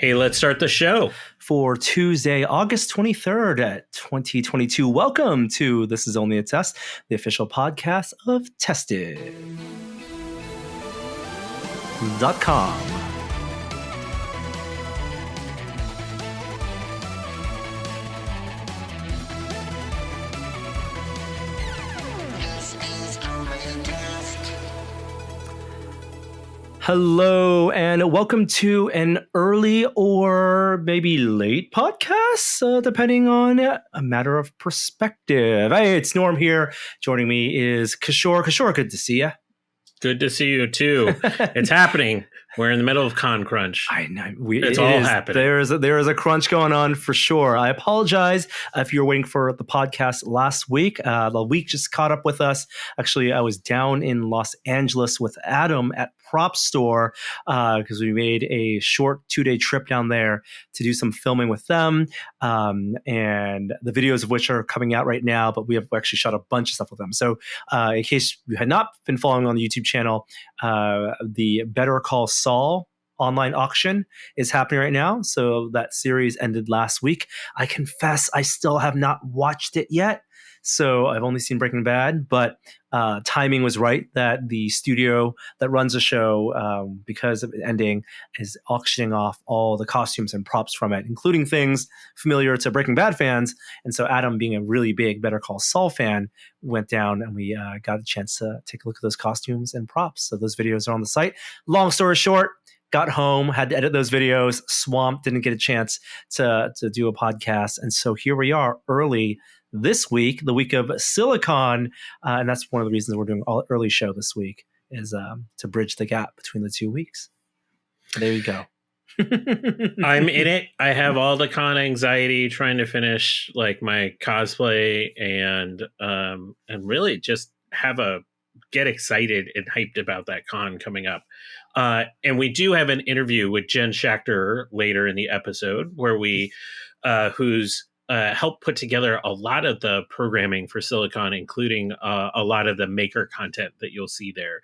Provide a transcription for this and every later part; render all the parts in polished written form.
Hey, let's start the show. For Tuesday, August 23rd, 2022. Welcome to This Is Only a Test, the official podcast of Tested.com. Hello, and welcome to an early or maybe late podcast, depending on a matter of perspective. Hey, it's Norm here. Joining me is Kishore. Kishore, good to see you. Good to see you, too. It's happening. We're in the middle of Con Crunch. I know. It's all happening. There is a crunch going on for sure. I apologize if you were waiting for the podcast last week. The week just caught up with us. Actually, I was down in Los Angeles with Adam at Prop Store because we made a short 2-day trip down there to do some filming with them. And the videos of which are coming out right now, but we have actually shot a bunch of stuff with them. So in case you had not been following on the YouTube channel, the Better Call Saul online auction is happening right now. So that series ended last week. I confess I still have not watched it yet. So I've only seen Breaking Bad, but timing was right that the studio that runs the show, because of it ending, is auctioning off all the costumes and props from it, including things familiar to Breaking Bad fans. And so Adam, being a really big Better Call Saul fan, went down and we got a chance to take a look at those costumes and props. So those videos are on the site. Long story short, got home, had to edit those videos, swamped, didn't get a chance to do a podcast. And so here we are early this week, the week of Silicon. And that's one of the reasons we're doing all early show this week is to bridge the gap between the 2 weeks. There you go. I'm in it. I have all the con anxiety trying to finish like my cosplay and really just get excited and hyped about that con coming up. And we do have an interview with Jen Schachter later in the episode where we who's helped put together a lot of the programming for Silicon, including a lot of the maker content that you'll see there.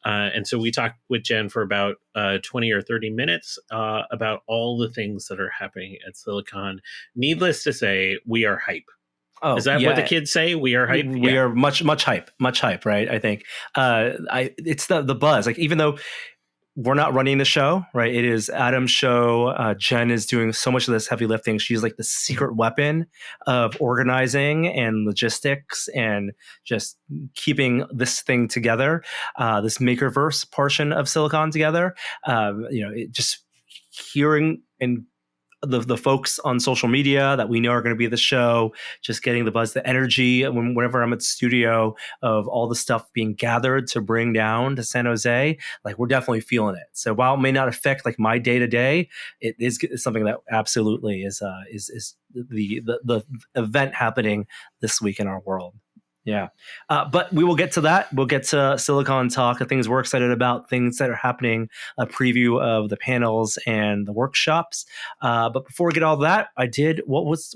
And so we talked with Jen for about 20 or 30 minutes about all the things that are happening at Silicon. Needless to say, we are hype. Oh, is that what the kids say? We are hype. We are much hype, right? I think it's the buzz. Like, even though we're not running the show, right? It is Adam's show. Jen is doing so much of this heavy lifting. She's like the secret weapon of organizing and logistics and just keeping this thing together, this MakerVerse portion of Silicon together. Just hearing and the folks on social media that we know are going to be at the show, just getting the buzz, the energy whenever I'm at the studio of all the stuff being gathered to bring down to San Jose, like we're definitely feeling it. So while it may not affect like my day to day, it is something that absolutely is the event happening this week in our world. Yeah. But we will get to that. We'll get to Silicon talk, the things we're excited about, things that are happening, a preview of the panels and the workshops. But before we get all that, we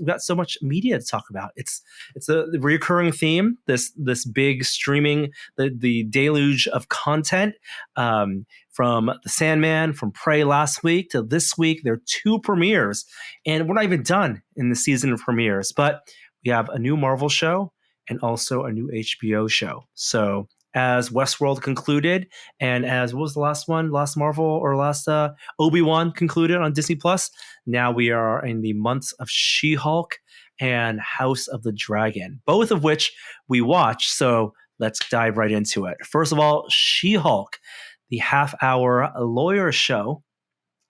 got so much media to talk about. It's the recurring theme, this big streaming, the deluge of content, from the Sandman, from Prey last week to this week. There are 2 premieres, and we're not even done in the season of premieres, but we have a new Marvel show and also a new HBO show. So as Westworld concluded, and as what was the last one? Last Marvel or last Obi-Wan concluded on Disney Plus. Now we are in the months of She-Hulk and House of the Dragon, both of which we watched. So let's dive right into it. First of all, She-Hulk, the half-hour lawyer show,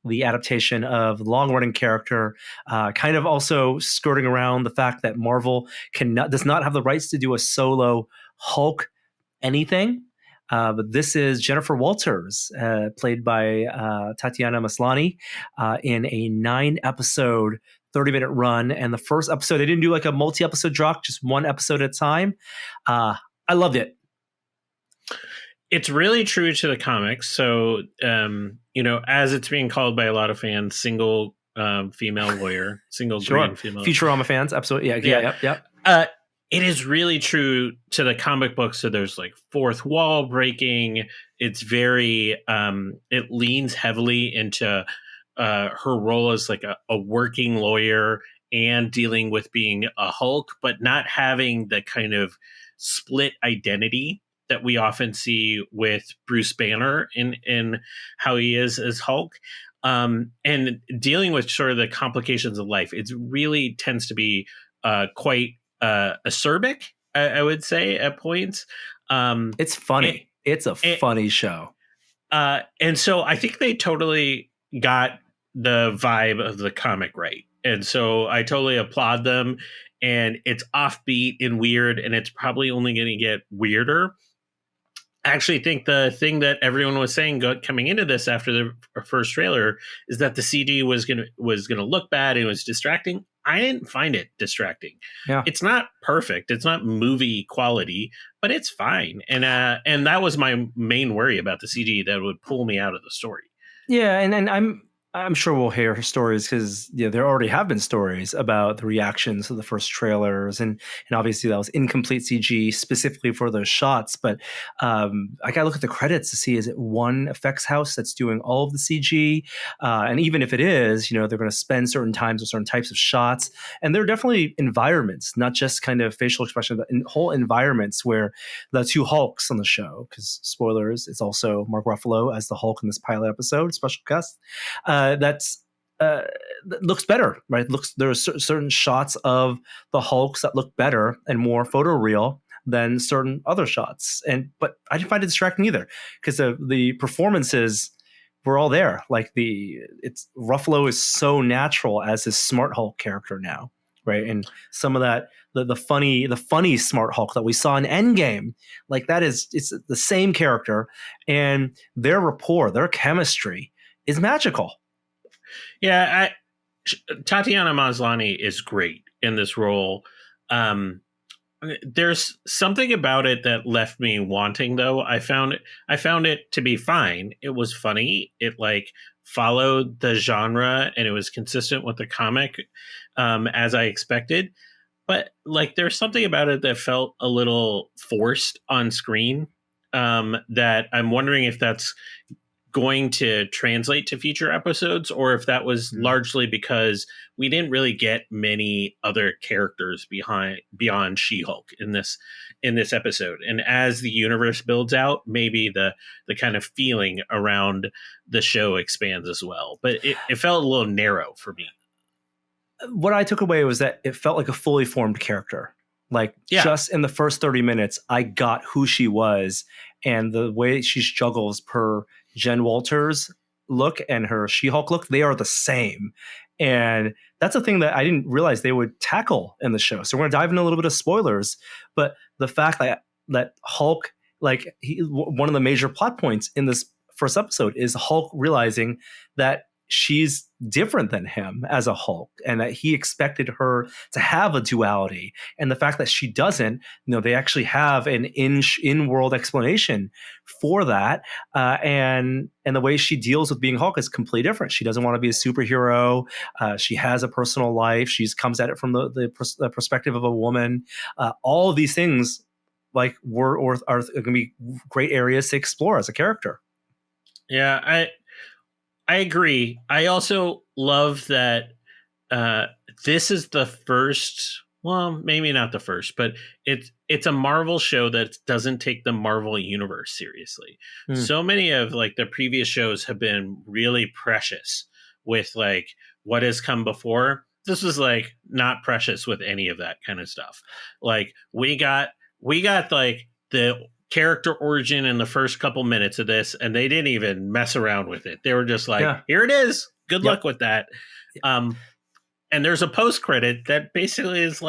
the adaptation of long-running character, kind of also skirting around the fact that Marvel does not have the rights to do a solo Hulk anything. But this is Jennifer Walters, played by Tatiana Maslany, in a 9-episode, 30-minute run. And the first episode, they didn't do like a multi-episode drop, just one episode at a time. I loved it. It's really true to the comics. So, as it's being called by a lot of fans, single female lawyer, single green female. Futurama fans, absolutely. Yeah. It is really true to the comic book. So there's like fourth wall breaking. It's very, it leans heavily into her role as like a working lawyer and dealing with being a Hulk, but not having the kind of split identity that we often see with Bruce Banner in how he is as Hulk. And dealing with sort of the complications of life. It really tends to be quite acerbic, I would say, at points. It's funny. It's a funny show. And so I think they totally got the vibe of the comic right. And so I totally applaud them. And it's offbeat and weird, and it's probably only going to get weirder. I actually think the thing that everyone was saying coming into this after the first trailer is that the CD was gonna look bad and it was distracting. I didn't find it distracting. Yeah. It's not perfect. It's not movie quality, but it's fine. And that was my main worry about the CD, that would pull me out of the story. Yeah, and I'm sure we'll hear stories, because there already have been stories about the reactions to the first trailers, and obviously that was incomplete CG specifically for those shots. But I gotta look at the credits to see, is it one effects house that's doing all of the CG? And even if it is, they're going to spend certain times with certain types of shots, and there are definitely environments, not just kind of facial expression, but whole environments where the two Hulks on the show, because spoilers, it's also Mark Ruffalo as the Hulk in this pilot episode, special guest. That looks better, right? There are certain shots of the Hulks that look better and more photoreal than certain other shots. But I didn't find it distracting either, because the performances were all there. Like Ruffalo is so natural as his Smart Hulk character now, right? And some of that, the funny Smart Hulk that we saw in Endgame, like it's the same character, and their rapport, their chemistry is magical. Yeah, Tatiana Maslany is great in this role. There's something about it that left me wanting, though. I found it to be fine. It was funny. It followed the genre, and it was consistent with the comic, as I expected. But there's something about it that felt a little forced on screen. That I'm wondering if that's going to translate to future episodes, or if that was largely because we didn't really get many other characters beyond She-Hulk in this episode. And as the universe builds out, maybe the kind of feeling around the show expands as well. But it felt a little narrow for me. What I took away was that it felt like a fully formed character. Just in the first 30 minutes, I got who she was, and the way she juggles per Jen Walters' look and her She-Hulk look, they are the same. And that's a thing that I didn't realize they would tackle in the show. So we're going to dive into a little bit of spoilers. But the fact that Hulk, one of the major plot points in this first episode is Hulk realizing that she's different than him as a Hulk, and that he expected her to have a duality. And the fact that she doesn't, they actually have an in-world explanation for that. And the way she deals with being Hulk is completely different. She doesn't want to be a superhero. She has a personal life. She comes at it from the perspective of a woman. All of these things are going to be great areas to explore as a character. Yeah, I agree. I also love that this is the first, well, maybe not the first, but it's a Marvel show that doesn't take the Marvel universe seriously. So many of the previous shows have been really precious with what has come before. This was not precious with any of that kind of stuff. We got the character origin in the first couple minutes of this, and they didn't even mess around with it. They were just here it is. Good luck with that. And there's a post credit that basically is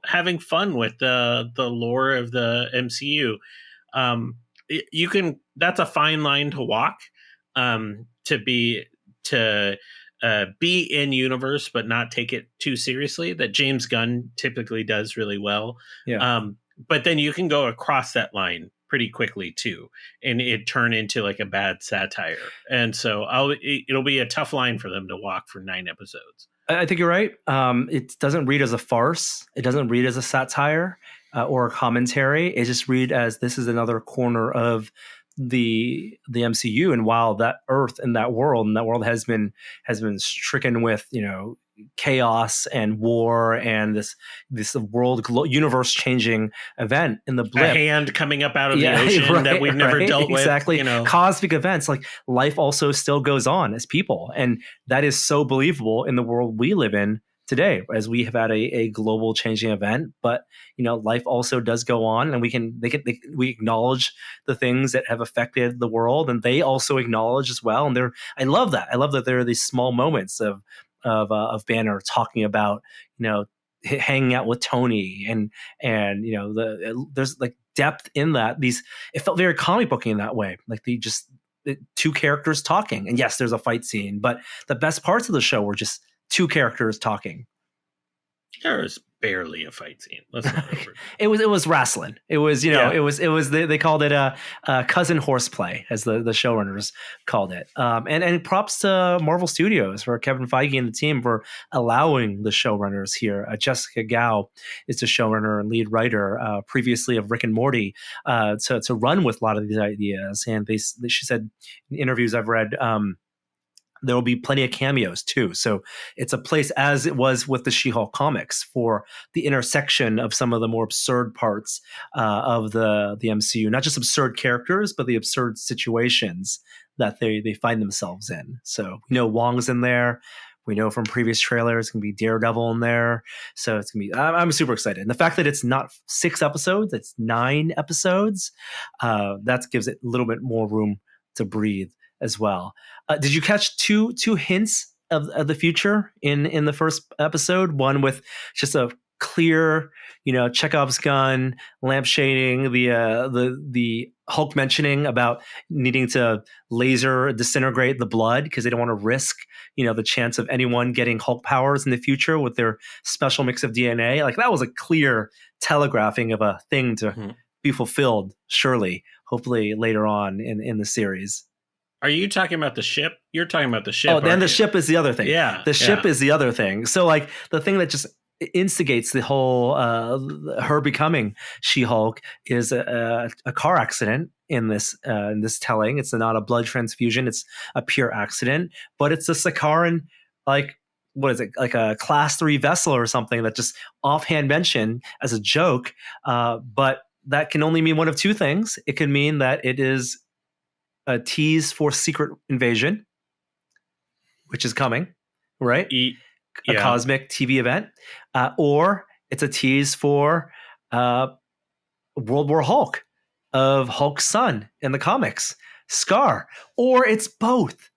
having fun with the lore of the MCU. That's a fine line to walk, to be in universe, but not take it too seriously, that James Gunn typically does really well. Yeah. But then you can go across that line pretty quickly too, and it turn into a bad satire. And so it'll be a tough line for them to walk for 9 episodes. I think you're right. It doesn't read as a farce. It doesn't read as a satire or a commentary. It just read as, this is another corner of the MCU, and while that Earth and that world has been stricken with chaos and war and this universe changing event in the A blip, hand coming up out of the ocean that we've never dealt with. Exactly. Cosmic events, like life also still goes on as people, and that is so believable in the world we live in today, as we have had a global changing event. But life also does go on, and we acknowledge the things that have affected the world, and they also acknowledge as well. And I love that there are these small moments of Banner talking about hanging out with Tony, and there's like depth in that. It felt very comic booky in that way, like the two characters talking. And yes, there's a fight scene, but the best parts of the show were just two characters talking. There was barely a fight scene. Let's not over. It was wrestling. It was they called it a cousin horseplay, as the showrunners called it. And props to Marvel Studios, for Kevin Feige and the team, for allowing the showrunners here. Jessica Gao is the showrunner and lead writer, previously of Rick and Morty, to run with a lot of these ideas. And she said in interviews I've read, there will be plenty of cameos too. So it's a place, as it was with the She-Hulk comics, for the intersection of some of the more absurd parts of the MCU. Not just absurd characters, but the absurd situations that they find themselves in. So we know Wong's in there. We know from previous trailers, going to be Daredevil in there. So it's going to be, I'm super excited. And the fact that it's not 6 episodes, it's 9 episodes, that gives it a little bit more room to breathe as well. Did you catch two hints of the future in the first episode? One with just a clear, Chekhov's gun, lampshading, the Hulk mentioning about needing to laser disintegrate the blood because they don't want to risk, the chance of anyone getting Hulk powers in the future with their special mix of DNA. Like, that was a clear telegraphing of a thing to be fulfilled, surely, hopefully later on in the series. Are you talking about the ship? You're talking about the ship. Oh, then the ship is the other thing. Yeah. The ship is the other thing. So, like, the thing that just instigates the whole her becoming She-Hulk is a car accident in this telling. It's not a blood transfusion. It's a pure accident, but it's a Sakaran, like, what is it, like a class 3 vessel or something that just offhand mentioned as a joke. But that can only mean one of two things. It can mean that it is a tease for Secret Invasion, which is coming, right? A cosmic TV event, or it's a tease for World War Hulk, of Hulk's son in the comics, Scar, or it's both,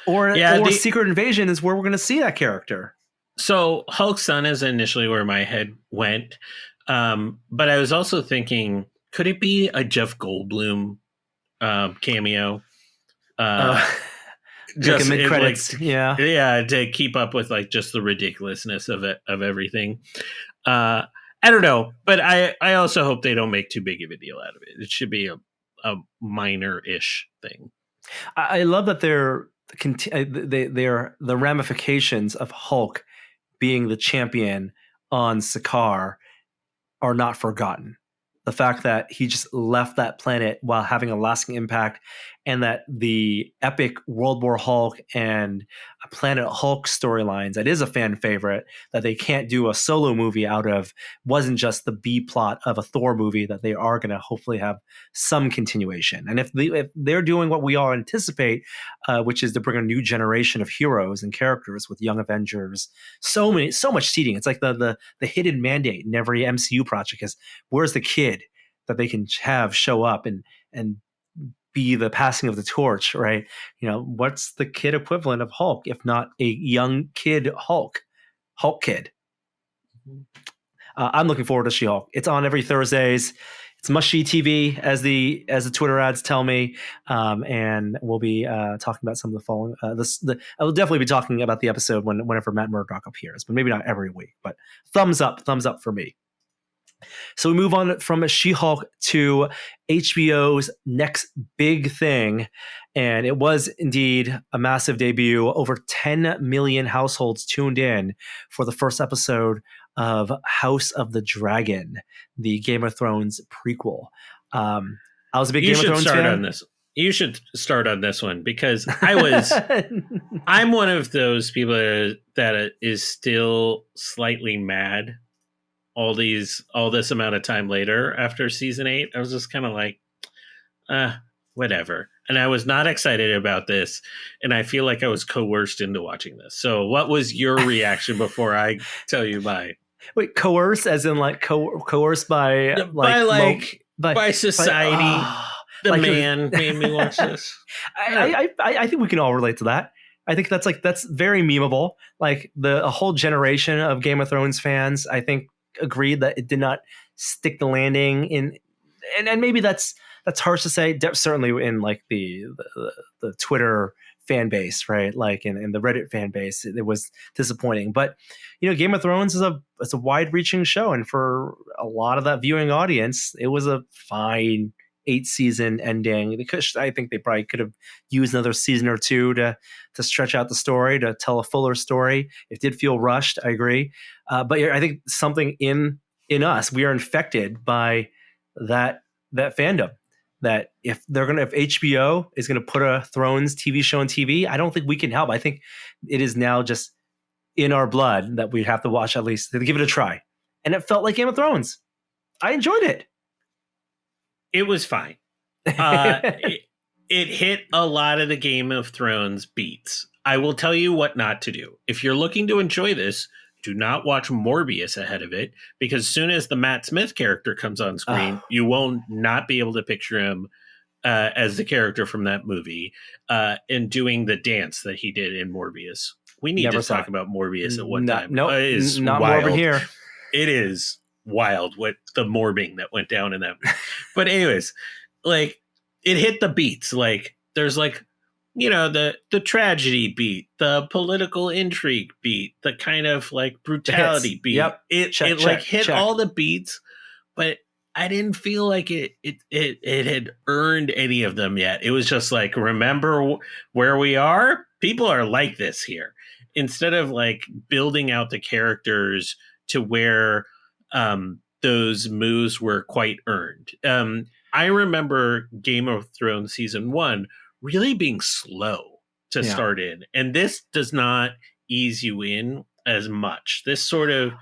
or Secret Invasion is where we're going to see that character. So Hulk's son is initially where my head went, but I was also thinking, could it be a Jeff Goldblum cameo? Just mid credits, to keep up with like just the ridiculousness of everything. I don't know, but I also hope they don't make too big of a deal out of it. It should be a minor-ish thing. I love that they're the ramifications of Hulk being the champion on Sakaar are not forgotten. The fact that he just left that planet while having a lasting impact, and that the epic World War Hulk and Planet Hulk storylines, that is a fan favorite, that they can't do a solo movie out of, wasn't just the B plot of a Thor movie, that they are going to hopefully have some continuation. And if they're doing what we all anticipate, which is to bring a new generation of heroes and characters with Young Avengers, so much seeding. It's like the hidden mandate in every MCU project is, where's the kid that they can have show up and be the passing of the torch, right? What's the kid equivalent of Hulk, if not a young kid Hulk kid? I'm looking forward to She-Hulk. It's on every Thursdays. It's mushy TV, as the Twitter ads tell me, and we'll be talking about some of the following. I will definitely be talking about the episode whenever Matt Murdock appears, but maybe not every week. But thumbs up for me. So we move on from She-Hulk to HBO's next big thing, and it was indeed a massive debut. Over 10 million households tuned in for the first episode of House of the Dragon, the Game of Thrones prequel. I was a big You Game of should Thrones start fan. on this. You should start on this one because I'm one of those people that is still slightly mad all this amount of time later after season 8. I was just kind of like, whatever. And I was not excited about this, and I feel like I was coerced into watching this. So what was your reaction before I tell you mine? Wait, coerce as in like coerced by By society. The like man made me watch this. I think we can all relate to that. I think that's very memeable. Like a whole generation of Game of Thrones fans, I think, agreed that it did not stick the landing in, and maybe that's harsh to say. Certainly in like the Twitter fan base, right? Like in the Reddit fan base, it was disappointing. But Game of Thrones is a wide reaching show, and for a lot of that viewing audience, it was a fine 8-season ending. I think they probably could have used another season or two to stretch out the story, to tell a fuller story. It did feel rushed. I agree, but I think something in us, we are infected by that fandom. That if HBO is gonna put a Thrones TV show on TV, I don't think we can help. I think it is now just in our blood that we have to watch, at least to give it a try. And it felt like Game of Thrones. I enjoyed it. It was fine. It hit a lot of the Game of Thrones beats. I will tell you what not to do. If you're looking to enjoy this, do not watch Morbius ahead of it, because as soon as the Matt Smith character comes on screen, you won't not be able to picture him as the character from that movie and doing the dance that he did in Morbius. We need to talk about Morbius at one time. No, it is not wild. morbid here. It is wild what the morbing that went down in that movie. But anyways, like it hit the beats. Like there's like, the tragedy beat, the political intrigue beat, the kind of like brutality beat. Yep. It hit all the beats, but I didn't feel like it had earned any of them yet. It was just like, remember where we are? People are like this here. Instead of like building out the characters to where those moves were quite earned. I remember Game of Thrones season 1 really being slow to start in, and this does not ease you in as much. This sort of,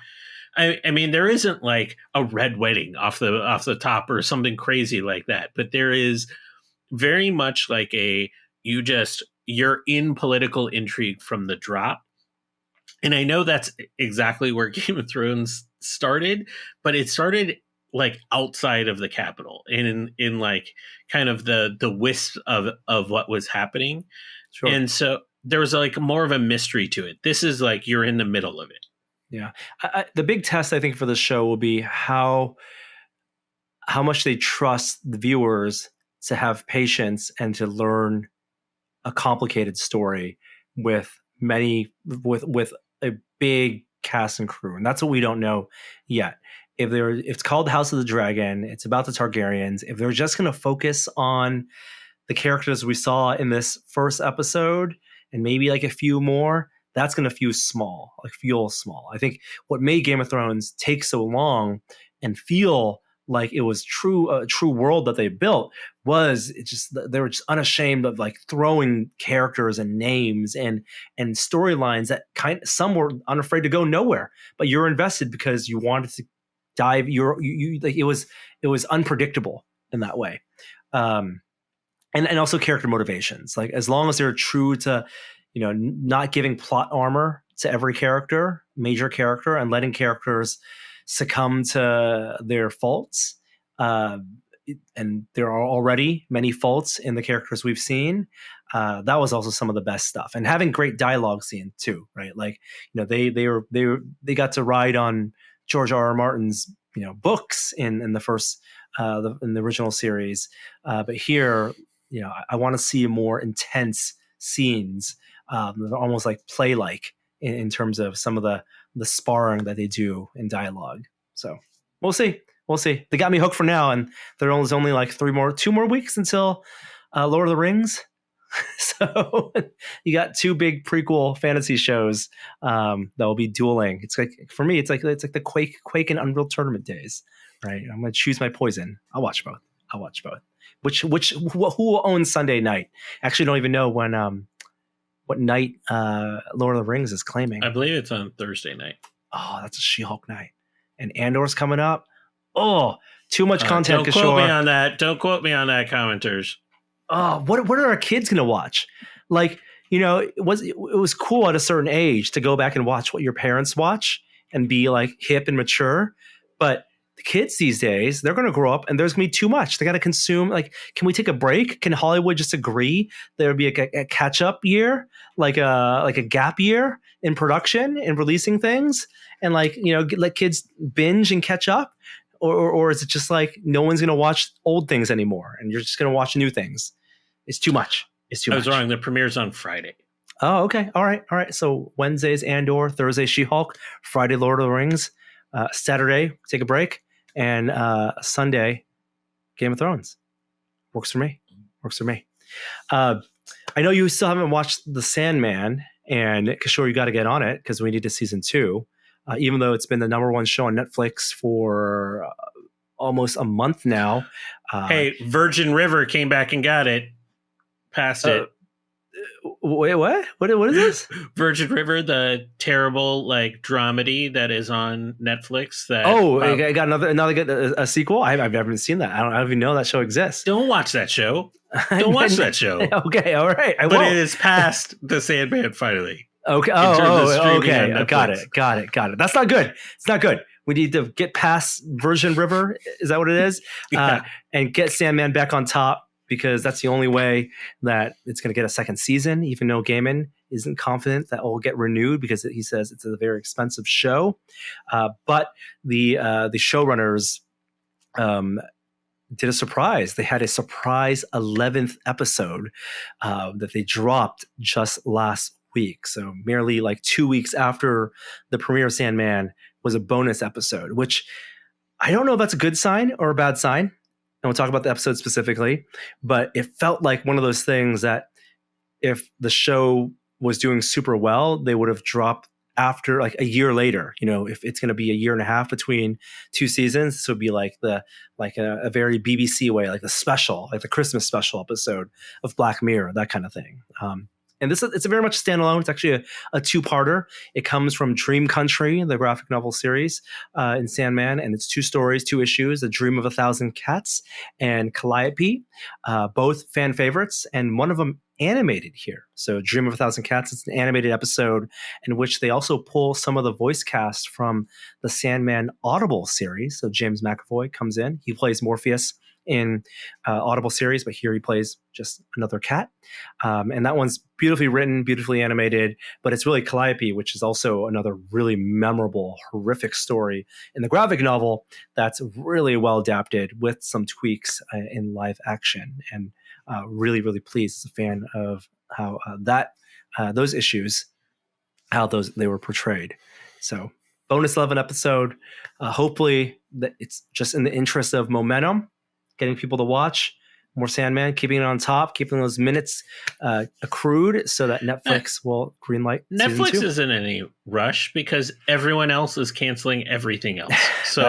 I mean, there isn't like a red wedding off the top or something crazy like that, but there is very much like you're in political intrigue from the drop. And I know that's exactly where Game of Thrones started, but it started like outside of the capital and in like kind of the wisp of what was happening. Sure. And so there was like more of a mystery to it. This is like you're in the middle of it. Yeah. The big test, I think, for the show will be how much they trust the viewers to have patience and to learn a complicated story with a big cast and crew. And that's what we don't know yet. If it's called House of the Dragon, it's about the Targaryens. If they're just going to focus on the characters we saw in this first episode and maybe like a few more, that's going to feel small. I think what made Game of Thrones take so long and feel like it was a true world that they built was they were just unashamed of like throwing characters and names and storylines that some were unafraid to go nowhere, but you're invested because you wanted to dive. You like it was unpredictable in that way, and also character motivations. Like as long as they're true to, not giving plot armor to every major character, and letting characters succumb to their faults. And there are already many faults in the characters we've seen. That was also some of the best stuff, and having great dialogue scene too, right? Like, they got to ride on George R. R. Martin's, books in the first, in the original series. But here, I want to see more intense scenes, almost like play-like in terms of some of the sparring that they do in dialogue. So we'll see. They got me hooked for now, and there's only like 2 more weeks until Lord of the Rings. So you got 2 big prequel fantasy shows that will be dueling. It's like, for me, it's like the Quake and Unreal Tournament days, right? I'm gonna choose my poison. I'll watch both. Who owns Sunday night? Actually, don't even know when what night Lord of the Rings is claiming. I believe it's on Thursday night. Oh, that's a She-Hulk night, and Andor's coming up. Oh, too much content. Don't quote me on that. Don't quote me on that, commenters. Oh, what are our kids gonna watch? Like, it was cool at a certain age to go back and watch what your parents watch and be like hip and mature, but the kids these days, they're going to grow up and there's going to be too much. They got to consume. Like, can we take a break? Can Hollywood just agree there would be a catch up year, like a gap year in production and releasing things, and let kids binge and catch up, or is it just like no one's going to watch old things anymore and you're just going to watch new things? It's too much. I was wrong. The premiere's on Friday. Oh, okay. All right. So Wednesday's Andor, Thursday She-Hulk, Friday Lord of the Rings, Saturday take a break, and Sunday Game of Thrones. Works for me. I know you still haven't watched The Sandman, and Kishore, you got to get on it because we need a season 2. Even though it's been the number 1 show on Netflix for almost a month now. Hey, Virgin River came back and got it. Passed it. Wait, what? What is this? Virgin River, the terrible dramedy that is on Netflix. That I got another sequel. I've never seen that. I don't even know that show exists. Don't watch that show. Don't watch that show. Okay, all right. But it is past The Sandman finally. Okay. Okay. Got it. That's not good. It's not good. We need to get past Virgin River. Is that what it is? Yeah. And get Sandman back on top, because that's the only way that it's going to get a second season, even though Gaiman isn't confident that it will get renewed because he says it's a very expensive show. But the showrunners did a surprise. They had a surprise 11th episode that they dropped just last week. So merely 2 weeks after the premiere of Sandman was a bonus episode, which I don't know if that's a good sign or a bad sign. And we'll talk about the episode specifically, but it felt like one of those things that if the show was doing super well, they would have dropped after a year later. If it's going to be a year and a half between 2 seasons, this would be a very BBC way, like the special, like the Christmas special episode of Black Mirror, that kind of thing. And it's a very much standalone. It's actually a 2-parter. It comes from Dream Country, the graphic novel series in Sandman, and it's 2 stories, 2 issues: A Dream of a Thousand Cats and Calliope, both fan favorites, and one of them animated here. So Dream of a Thousand Cats, it's an animated episode in which they also pull some of the voice cast from the Sandman Audible series. So James McAvoy comes in. He plays Morpheus in Audible series, but here he plays just another cat. And that one's beautifully written, beautifully animated, but it's really Calliope, which is also another really memorable, horrific story in the graphic novel that's really well adapted with some tweaks in live action. And really, really pleased as a fan of how those issues, they were portrayed. So bonus 11 episode. Hopefully that it's just in the interest of momentum, getting people to watch more Sandman, keeping it on top, keeping those minutes accrued so that Netflix will greenlight. Netflix isn't in any rush because everyone else is canceling everything else. So,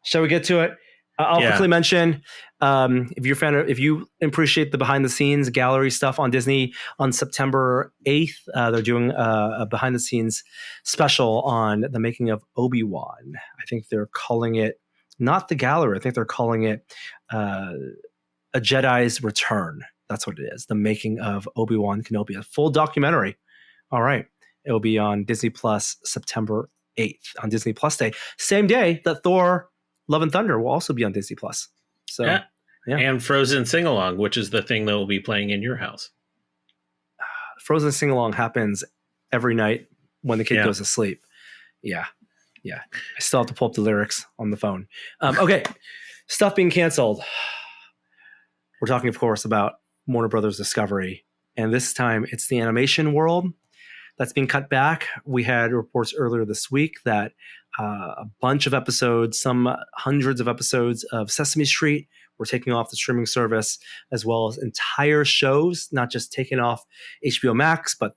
shall we get to it? I'll quickly mention, if you appreciate the behind the scenes gallery stuff on Disney, on September 8th, they're doing a behind the scenes special on the making of Obi-Wan. I think they're calling it not the gallery. I think they're calling it A Jedi's Return. That's what it is. The making of Obi-Wan Kenobi, a full documentary. All right. It will be on Disney Plus September 8th on Disney Plus Day. Same day that Thor Love and Thunder will also be on Disney Plus. So, yeah. And Frozen Sing Along, which is the thing that will be playing in your house. Frozen Sing Along happens every night when the kid goes to sleep. Yeah. I still have to pull up the lyrics on the phone. Okay. Stuff being canceled. We're talking, of course, about Warner Brothers Discovery. And this time it's the animation world that's being cut back. We had reports earlier this week that a bunch of episodes, some hundreds of episodes of Sesame Street were taking off the streaming service, as well as entire shows, not just taking off HBO Max, but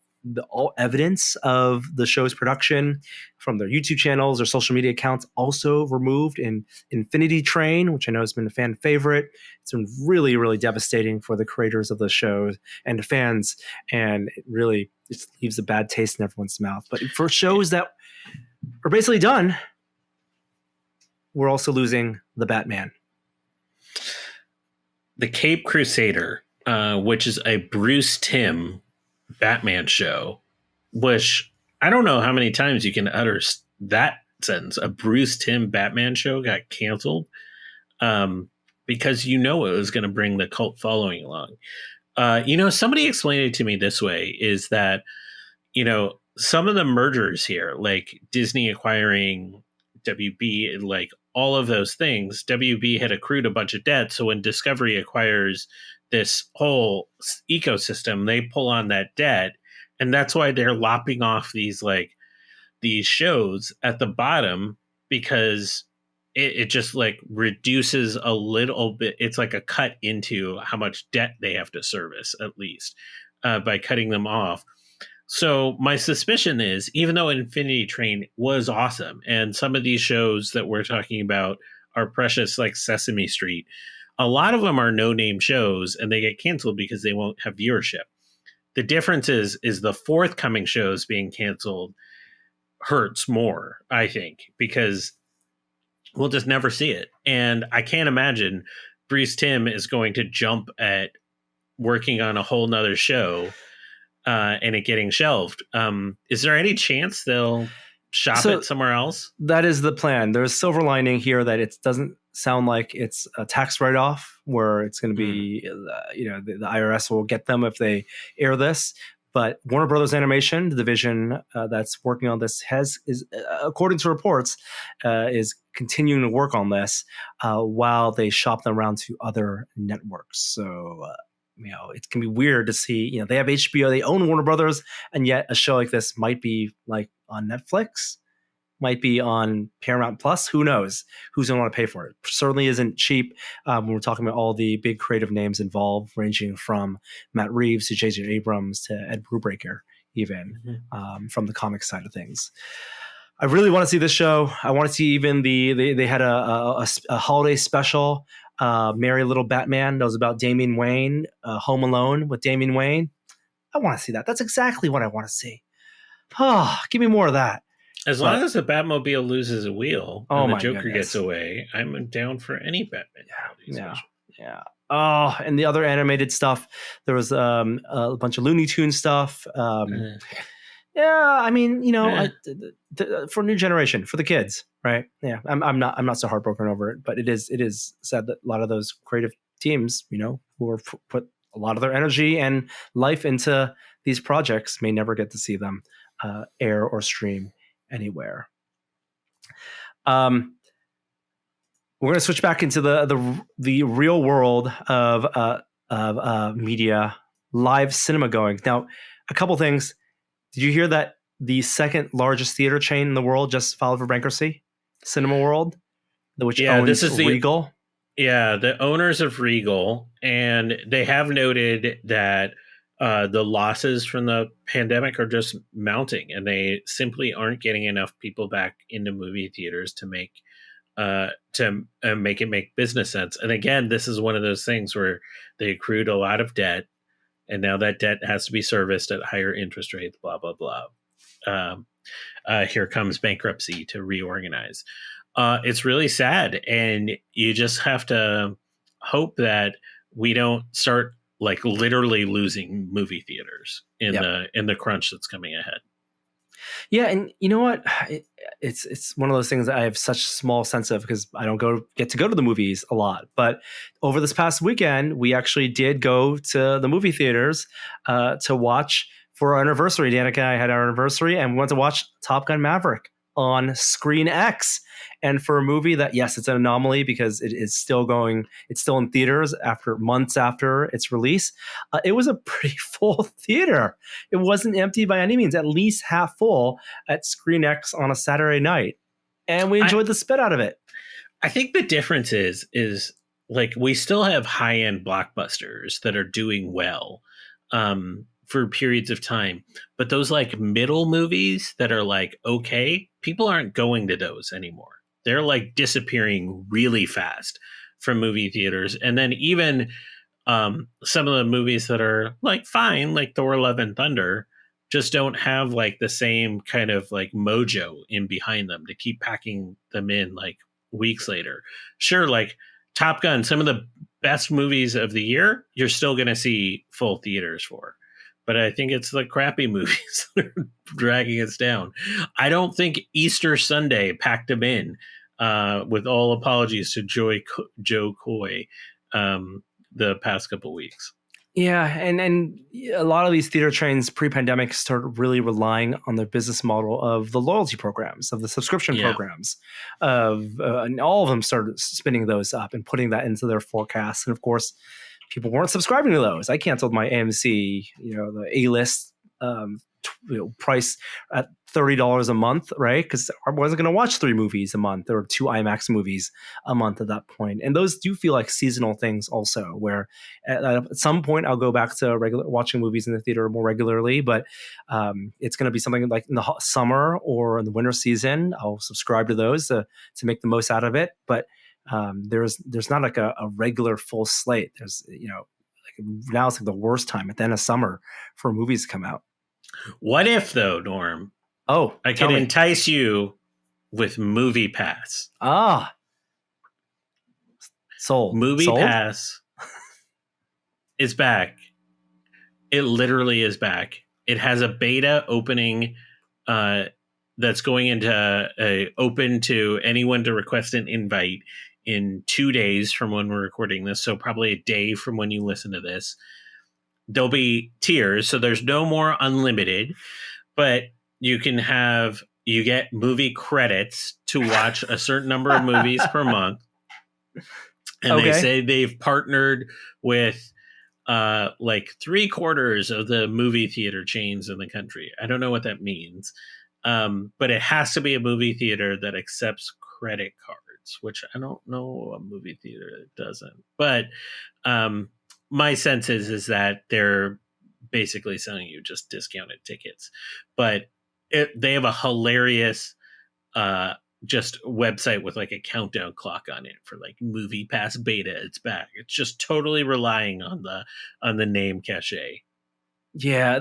all evidence of the show's production from their YouTube channels or social media accounts also removed in Infinity Train, which I know has been a fan favorite. It's been really, really devastating for the creators of the show and the fans, and it really just leaves a bad taste in everyone's mouth. But for shows that are basically done, we're also losing the Batman. The Cape Crusader, which is a Bruce Timm Batman show, which I don't know how many times you can utter that sentence. A Bruce Timm Batman show got canceled because it was going to bring the cult following along. Somebody explained it to me this way, is that, some of the mergers here, like Disney acquiring WB, like all of those things, WB had accrued a bunch of debt. So when Discovery acquires this whole ecosystem, they pull on that debt. And that's why they're lopping off these shows at the bottom, because it just like reduces a little bit. It's like a cut into how much debt they have to service, at least by cutting them off. So my suspicion is, even though Infinity Train was awesome, and some of these shows that we're talking about are precious, like Sesame Street, a lot of them are no-name shows, and they get canceled because they won't have viewership. The difference is the forthcoming shows being canceled hurts more, I think, because we'll just never see it. And I can't imagine Bruce Timm is going to jump at working on a whole nother show and it getting shelved. Is there any chance they'll shop it somewhere else? That is the plan. There's a silver lining here that it doesn't sound like it's a tax write-off where it's going to be, the IRS will get them if they air this. But Warner Brothers Animation, the division that's working on this, is according to reports, is continuing to work on this while they shop them around to other networks. So, it can be weird to see, they have HBO, they own Warner Brothers, and yet a show like this might be like on Netflix, might be on Paramount Plus. Who knows who's going to want to pay for it? Certainly isn't cheap when we're talking about all the big creative names involved, ranging from Matt Reeves to J.J. Abrams to Ed Brubaker, even from the comic side of things. I really want to see this show. I want to see even they had a holiday special, Merry Little Batman, that was about Damian Wayne, Home Alone with Damian Wayne. I want to see that. That's exactly what I want to see. Give me more of that. As long as the Batmobile loses a wheel and the Joker gets away, I'm down for any Batman. Yeah. Oh, and the other animated stuff, there was a bunch of Looney Tunes stuff. For new generation, for the kids, right? Yeah, I'm not so heartbroken over it, but it is sad that a lot of those creative teams, who are put a lot of their energy and life into these projects, may never get to see them air or stream anywhere. We're going to switch back into the real world of media, live cinema going. Now, a couple things. Did you hear that the second largest theater chain in the world just filed for bankruptcy? Cinema World, which owns Regal. The owners of Regal, and they have noted that the losses from the pandemic are just mounting, and they simply aren't getting enough people back into movie theaters to make it make business sense. And again, this is one of those things where they accrued a lot of debt, and now that debt has to be serviced at higher interest rates, blah, blah, blah. Here comes bankruptcy to reorganize. It's really sad. And you just have to hope that we don't start like literally losing movie theaters in the crunch that's coming ahead. Yeah. And you know what? It's one of those things that I have such small sense of because I don't get to go to the movies a lot. But over this past weekend, we actually did go to the movie theaters to watch for our anniversary. Danica and I had our anniversary, and we went to watch Top Gun Maverick on Screen X. And for a movie that, yes, it's an anomaly because it is still going, it's still in theaters months after its release. It was a pretty full theater. It wasn't empty by any means, at least half full at Screen X on a Saturday night. And we enjoyed the spit out of it. I think the difference is like we still have high-end blockbusters that are doing well. for periods of time. But those like middle movies that are like, okay, people aren't going to those anymore. They're like disappearing really fast from movie theaters. And then even some of the movies that are like fine, like Thor: Love and Thunder, just don't have like the same kind of like mojo in behind them to keep packing them in like weeks later. Sure, like Top Gun, some of the best movies of the year, you're still going to see full theaters for. But I think it's the crappy movies that are dragging us down. I don't think Easter Sunday packed them in, with all apologies to Joe Coy, the past couple weeks. Yeah, and a lot of these theater chains pre-pandemic started really relying on the business model of the loyalty programs, of the subscription programs, and all of them started spinning those up and putting that into their forecasts. And of course, people weren't subscribing to those. I canceled my AMC, the A-list price at $30 a month, right? Because I wasn't going to watch 3 movies a month or 2 IMAX movies a month at that point. And those do feel like seasonal things also, where at some point I'll go back to watching movies in the theater more regularly, but it's going to be something like in the summer or in the winter season. I'll subscribe to those to make the most out of it. But there's not like a regular full slate. There's, like now it's like the worst time at the end of summer for movies to come out. What if though, Norm? Oh, I can entice you with Movie Pass. Sold. Movie Pass is back. It literally is back. It has a beta opening that's going into open to anyone to request an invite in 2 days from when we're recording this. So probably a day from when you listen to this. There'll be tiers, so there's no more unlimited, but you get movie credits to watch a certain number of movies per month. And They say they've partnered with like 3/4 of the movie theater chains in the country. I don't know what that means. But it has to be a movie theater that accepts credit cards, which I don't know a movie theater that doesn't. But my sense is that they're basically selling you just discounted tickets. But they have a hilarious just website with like a countdown clock on it for like Movie Pass beta. It's back. It's just totally relying on the name cachet. Yeah,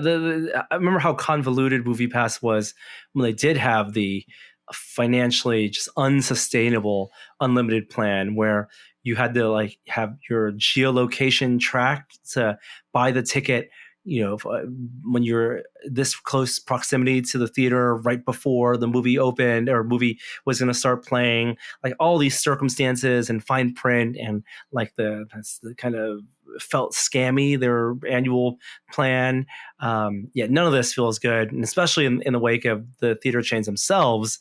I remember how convoluted Movie Pass was when they did have the financially just unsustainable unlimited plan where you had to like have your geolocation tracked to buy the ticket, when you're this close proximity to the theater right before the movie opened or movie was going to start playing, like all these circumstances and fine print, and like that's the kind of felt scammy, their annual plan. None of this feels good, and especially in the wake of the theater chains themselves.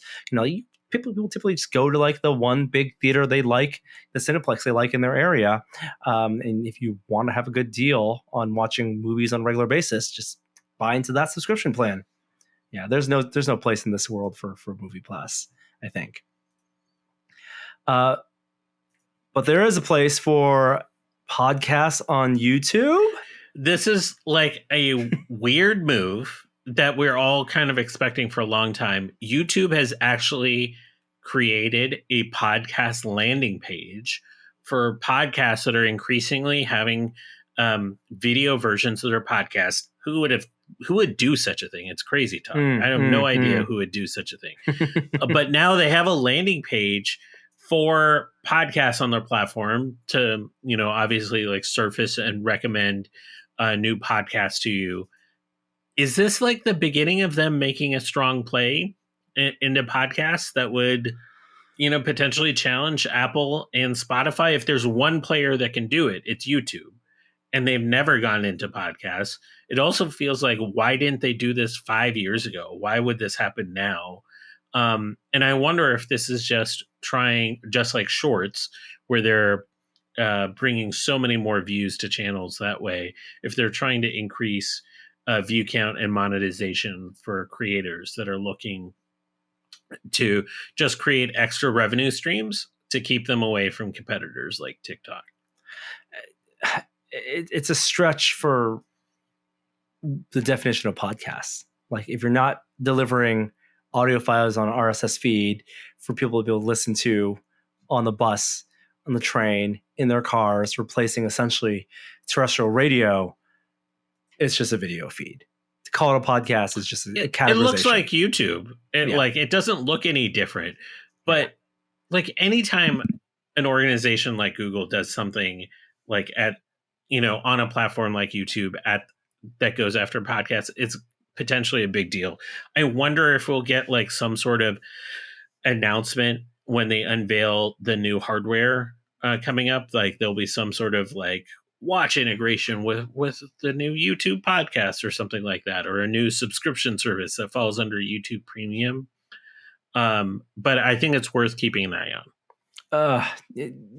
People typically just go to like the one big theater they like, the Cineplex they like in their area. And if you want to have a good deal on watching movies on a regular basis, just buy into that subscription plan. Yeah, there's no place in this world for Movie Plus, I think. But there is a place for podcasts on YouTube. This is like a weird move that we're all kind of expecting for a long time. YouTube has actually created a podcast landing page for podcasts that are increasingly having video versions of their podcast. Who would do such a thing? It's crazy talk. I have no idea who would do such a thing. But now they have a landing page for podcasts on their platform to, obviously like surface and recommend new podcasts to you. Is this like the beginning of them making a strong play into podcasts that would, potentially challenge Apple and Spotify? If there's one player that can do it, it's YouTube. And they've never gone into podcasts. It also feels like, why didn't they do this 5 years ago? Why would this happen now? And I wonder if this is just like Shorts, where they're bringing so many more views to channels that way, if they're trying to increase view count and monetization for creators that are looking to just create extra revenue streams to keep them away from competitors like TikTok. It's a stretch for the definition of podcasts. Like if you're not delivering audio files on RSS feed for people to be able to listen to on the bus, on the train, in their cars, replacing essentially terrestrial radio, it's just a video feed. To call it a podcast is just a categorization. It looks like YouTube. It doesn't look any different. But like anytime an organization like Google does something like at, on a platform like YouTube that goes after podcasts, it's potentially a big deal. I wonder if we'll get like some sort of announcement when they unveil the new hardware coming up. Like there'll be some sort of like watch integration with the new YouTube podcast or something like that, or a new subscription service that falls under YouTube Premium. But I think it's worth keeping an eye on.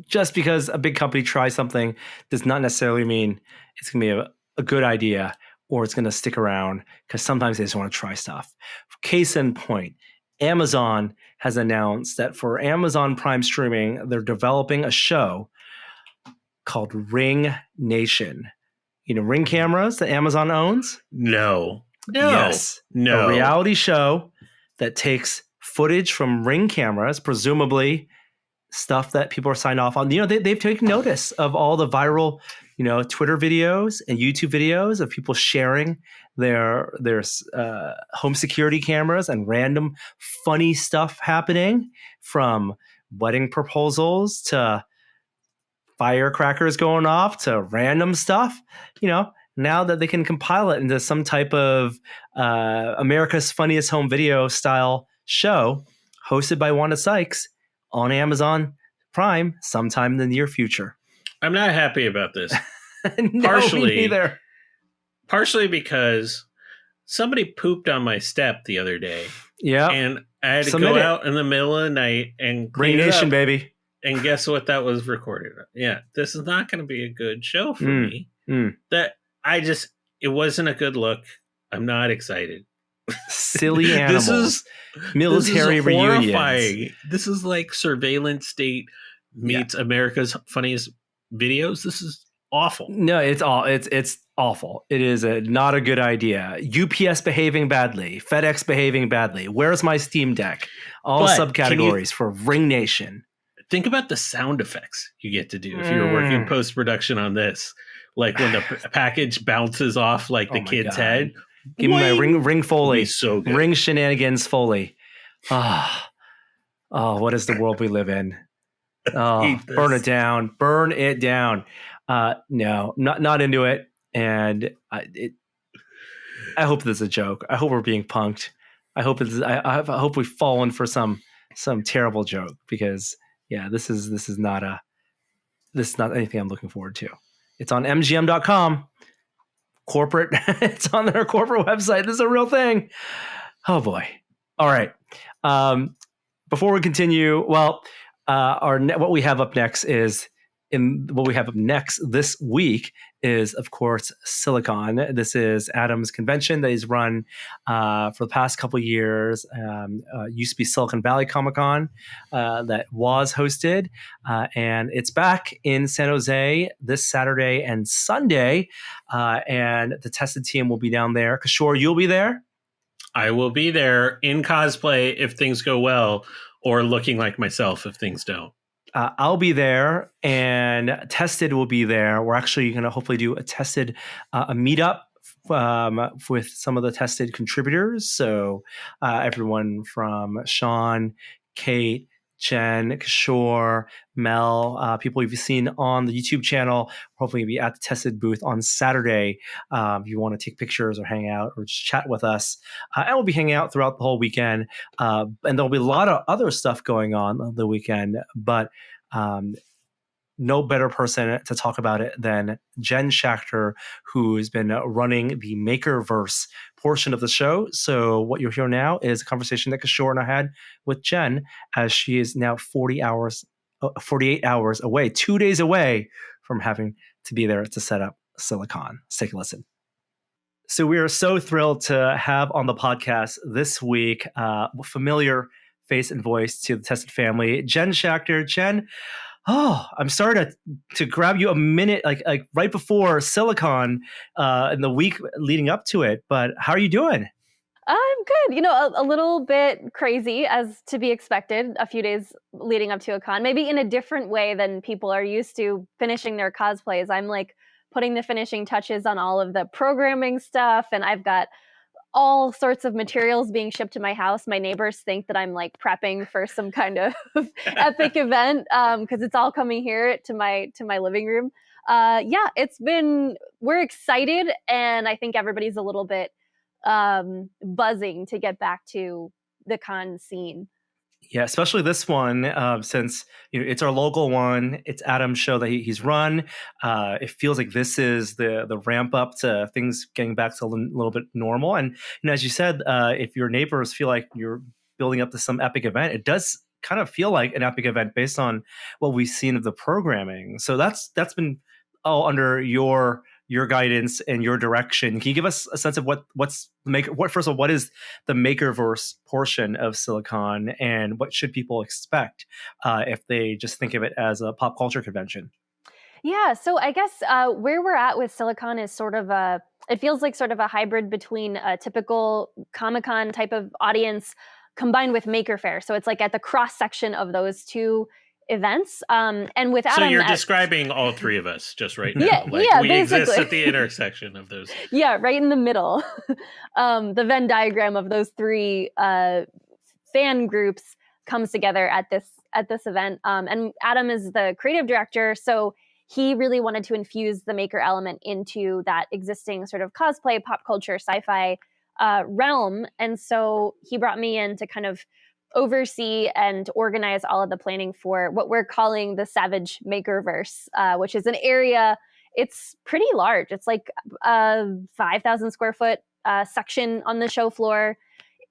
Just because a big company tries something does not necessarily mean it's going to be a good idea or it's going to stick around, because sometimes they just want to try stuff. Case in point, Amazon has announced that for Amazon Prime streaming, they're developing a show called Ring Nation. Ring cameras that Amazon owns? No. Yes. No. A reality show that takes footage from Ring cameras, presumably stuff that people are signed off on. They've taken notice of all the viral, Twitter videos and YouTube videos of people sharing their home security cameras and random funny stuff happening, from wedding proposals to firecrackers going off to random stuff. Now that they can compile it into some type of America's Funniest Home Video style show hosted by Wanda Sykes on Amazon Prime sometime in the near future. I'm not happy about this. No, me neither. Partially because somebody pooped on my step the other day. Yeah. And I had to go out in the middle of the night and Ring Nation, baby. And guess what that was recorded? Yeah. This is not going to be a good show for me. It wasn't a good look. I'm not excited. Silly animals. Military reunions. This is like Surveillance State meets America's Funniest Videos. This is awful. No, it's awful. It is not a good idea. UPS behaving badly. FedEx behaving badly. Where's my Steam Deck? All subcategories for Ring Nation. Think about the sound effects you get to do if you're working post-production on this. Like when the package bounces off like the kid's head. Give me my ring Foley. So good. Ring shenanigans Foley. Oh, what is the world we live in? Oh, burn it down. Burn it down. No, not into it. And I hope this is a joke. I hope we're being punked. I hope we've fallen for some terrible joke, because this is not anything I'm looking forward to. It's on mgm.com. Corporate. It's on their corporate website. This is a real thing. Oh boy. All right. Before we continue, what we have up next this week is, of course, Silicon. This is Adam's convention that he's run for the past couple of years. Used to be Silicon Valley Comic-Con that was hosted. And it's back in San Jose this Saturday and Sunday. And the Tested team will be down there. Kishore, you'll be there? I will be there in cosplay if things go well, or looking like myself if things don't. I'll be there, and Tested will be there. We're actually going to hopefully do a Tested a meetup with some of the Tested contributors. So everyone from Sean, Kate, Jen, Kishore, Mel, people you've seen on the YouTube channel, hopefully be at the Tested booth on Saturday. If you want to take pictures or hang out or just chat with us. And we'll be hanging out throughout the whole weekend. And there'll be a lot of other stuff going on the weekend, but no better person to talk about it than Jen Schachter, who's been running the MakerVerse portion of the show. So what you'll hear now is a conversation that Kishore and I had with Jen, as she is now 48 hours away, 2 days away from having to be there to set up Silicon. Let's take a listen. So we are so thrilled to have on the podcast this week familiar face and voice to the Tested family, Jen Schachter. Jen, Oh, I'm sorry to grab you a minute, like right before Silicon, in the week leading up to it. But how are you doing? I'm good. A little bit crazy as to be expected a few days leading up to a con, maybe in a different way than people are used to finishing their cosplays. I'm like putting the finishing touches on all of the programming stuff, and I've got all sorts of materials being shipped to my house. My neighbors think that I'm like prepping for some kind of epic event because it's all coming here to my living room. Yeah, we're excited, and I think everybody's a little bit buzzing to get back to the con scene. Yeah, especially this one, since it's our local one. It's Adam's show that he's run. It feels like this is the ramp up to things getting back to a little bit normal. And as you said, if your neighbors feel like you're building up to some epic event, it does kind of feel like an epic event based on what we've seen of the programming. So that's been all under your guidance and your direction. Can you give us a sense of first of all, what is the MakerVerse portion of Silicon, and what should people expect if they just think of it as a pop culture convention? Yeah, so I guess where we're at with Silicon is it feels like sort of a hybrid between a typical Comic-Con type of audience combined with Maker Faire. So it's like at the cross section of those two events. And with So Adam, you're describing all three of us just right now. Yeah, Like yeah, we exist basically. at the intersection of those. Yeah, right in the middle. The Venn diagram of those three fan groups comes together at this event. And Adam is the creative director, so he really wanted to infuse the maker element into that existing sort of cosplay, pop culture, sci-fi realm. And so he brought me in to kind of oversee and organize all of the planning for what we're calling the Savage Makerverse, which is an area. It's pretty large. It's like a 5,000 square foot section on the show floor.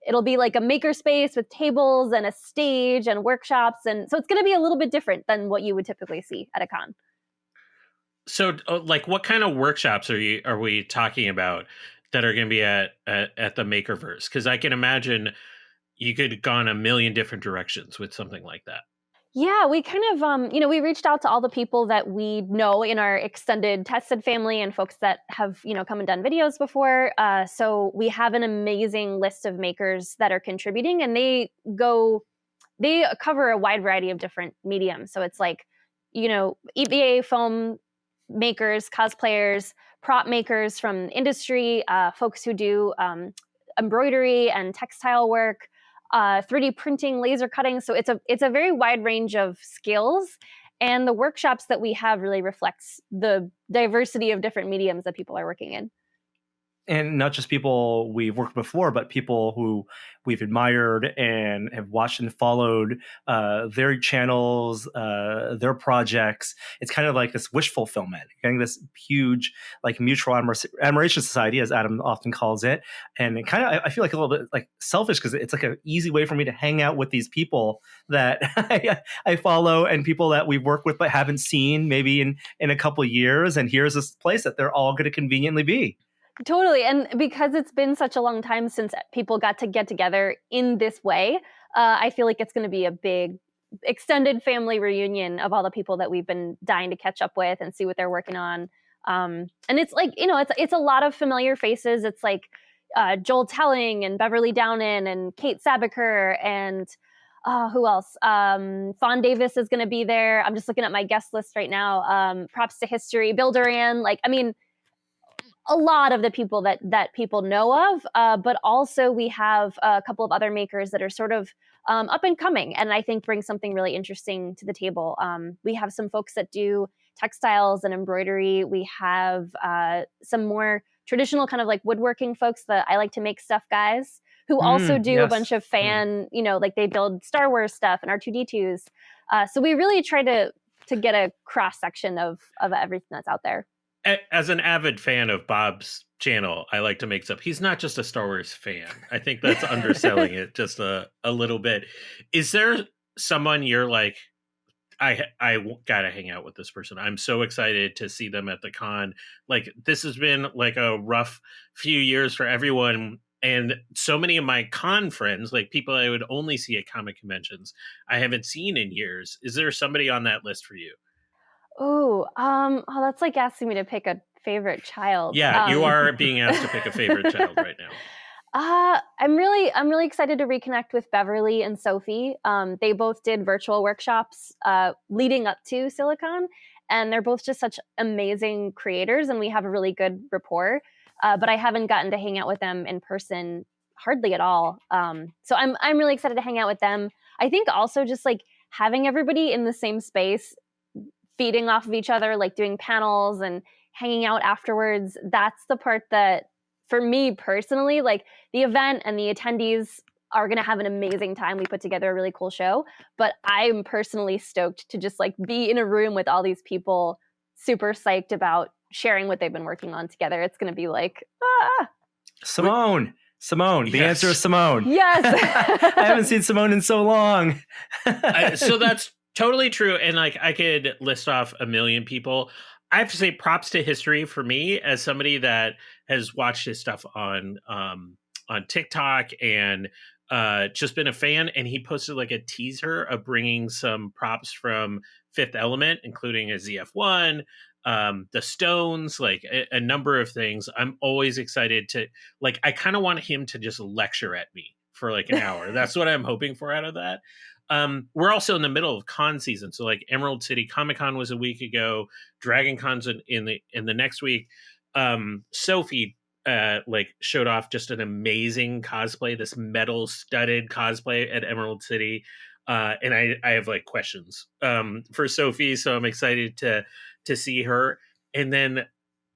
It'll be like a maker space with tables and a stage and workshops. And so it's going to be a little bit different than what you would typically see at a con. So, like, what kind of workshops are we talking about that are going to be at the MakerVerse? Because I can imagine you could have gone a million different directions with something like that. Yeah, we kind of, we reached out to all the people that we know in our extended tested family and folks that have, come and done videos before. So we have an amazing list of makers that are contributing, and they cover a wide variety of different mediums. So it's like, EVA foam makers, cosplayers, prop makers from industry, folks who do embroidery and textile work, 3D printing, laser cutting. So it's a very wide range of skills, and the workshops that we have really reflects the diversity of different mediums that people are working in. And not just people we've worked before, but people who we've admired and have watched and followed their channels, their projects. It's kind of like this wish fulfillment, getting this huge like mutual admiration society, as Adam often calls it. And it kind of, I feel like a little bit like selfish because it's like an easy way for me to hang out with these people that I follow and people that we've worked with but haven't seen maybe in a couple of years. And here's this place that they're all going to conveniently be. Totally. And because it's been such a long time since people got to get together in this way, I feel like it's going to be a big extended family reunion of all the people that we've been dying to catch up with and see what they're working on. And it's like, it's a lot of familiar faces. It's like Joel Telling and Beverly Downen and Kate Sabaker and who else? Fawn Davis is going to be there. I'm just looking at my guest list right now. Props to History, Bill Duran. A lot of the people that people know of, but also we have a couple of other makers that are sort of up and coming, and I think bring something really interesting to the table. We have some folks that do textiles and embroidery. We have some more traditional kind of like woodworking folks, that I like to make stuff guys, who also do a bunch of fan, like they build Star Wars stuff and R2D2s. So we really try to get a cross section of everything that's out there. As an avid fan of Bob's channel, I like to make stuff. He's not just a Star Wars fan. I think that's underselling it just a little bit. Is there someone you're like, I gotta hang out with this person? I'm so excited to see them at the con. Like, this has been like a rough few years for everyone, And so many of my con friends, like people I would only see at comic conventions, I haven't seen in years. Is there somebody on that list for you? That's like asking me to pick a favorite child. Yeah, you are being asked to pick a favorite child right now. I'm really excited to reconnect with Beverly and Sophie. They both did virtual workshops leading up to Silicon, and they're both just such amazing creators, and we have a really good rapport. But I haven't gotten to hang out with them in person hardly at all. So I'm really excited to hang out with them. I think also just like having everybody in the same space, feeding off of each other, like doing panels and hanging out afterwards. That's the part that, for me personally, like the event and the attendees are going to have an amazing time. We put together a really cool show, but I'm personally stoked to just like be in a room with all these people, super psyched about sharing what they've been working on together. It's going to be like, Simone, the Yes. answer is Simone. Yes. I haven't seen Simone in so long. So that's totally true. And like I could list off a million people. I have to say props to History for me as somebody that has watched his stuff on TikTok and just been a fan. And he posted like a teaser of bringing some props from Fifth Element, including a ZF-1, the Stones, like a number of things. I'm always excited to, like, I kind of want him to just lecture at me for like an hour. That's what I'm hoping for out of that. We're also in the middle of con season. So like Emerald City Comic Con was a week ago, Dragon Con's in the next week. Sophie like showed off just an amazing cosplay, this metal studded cosplay at Emerald City. And I have like questions for Sophie, so I'm excited to see her. And then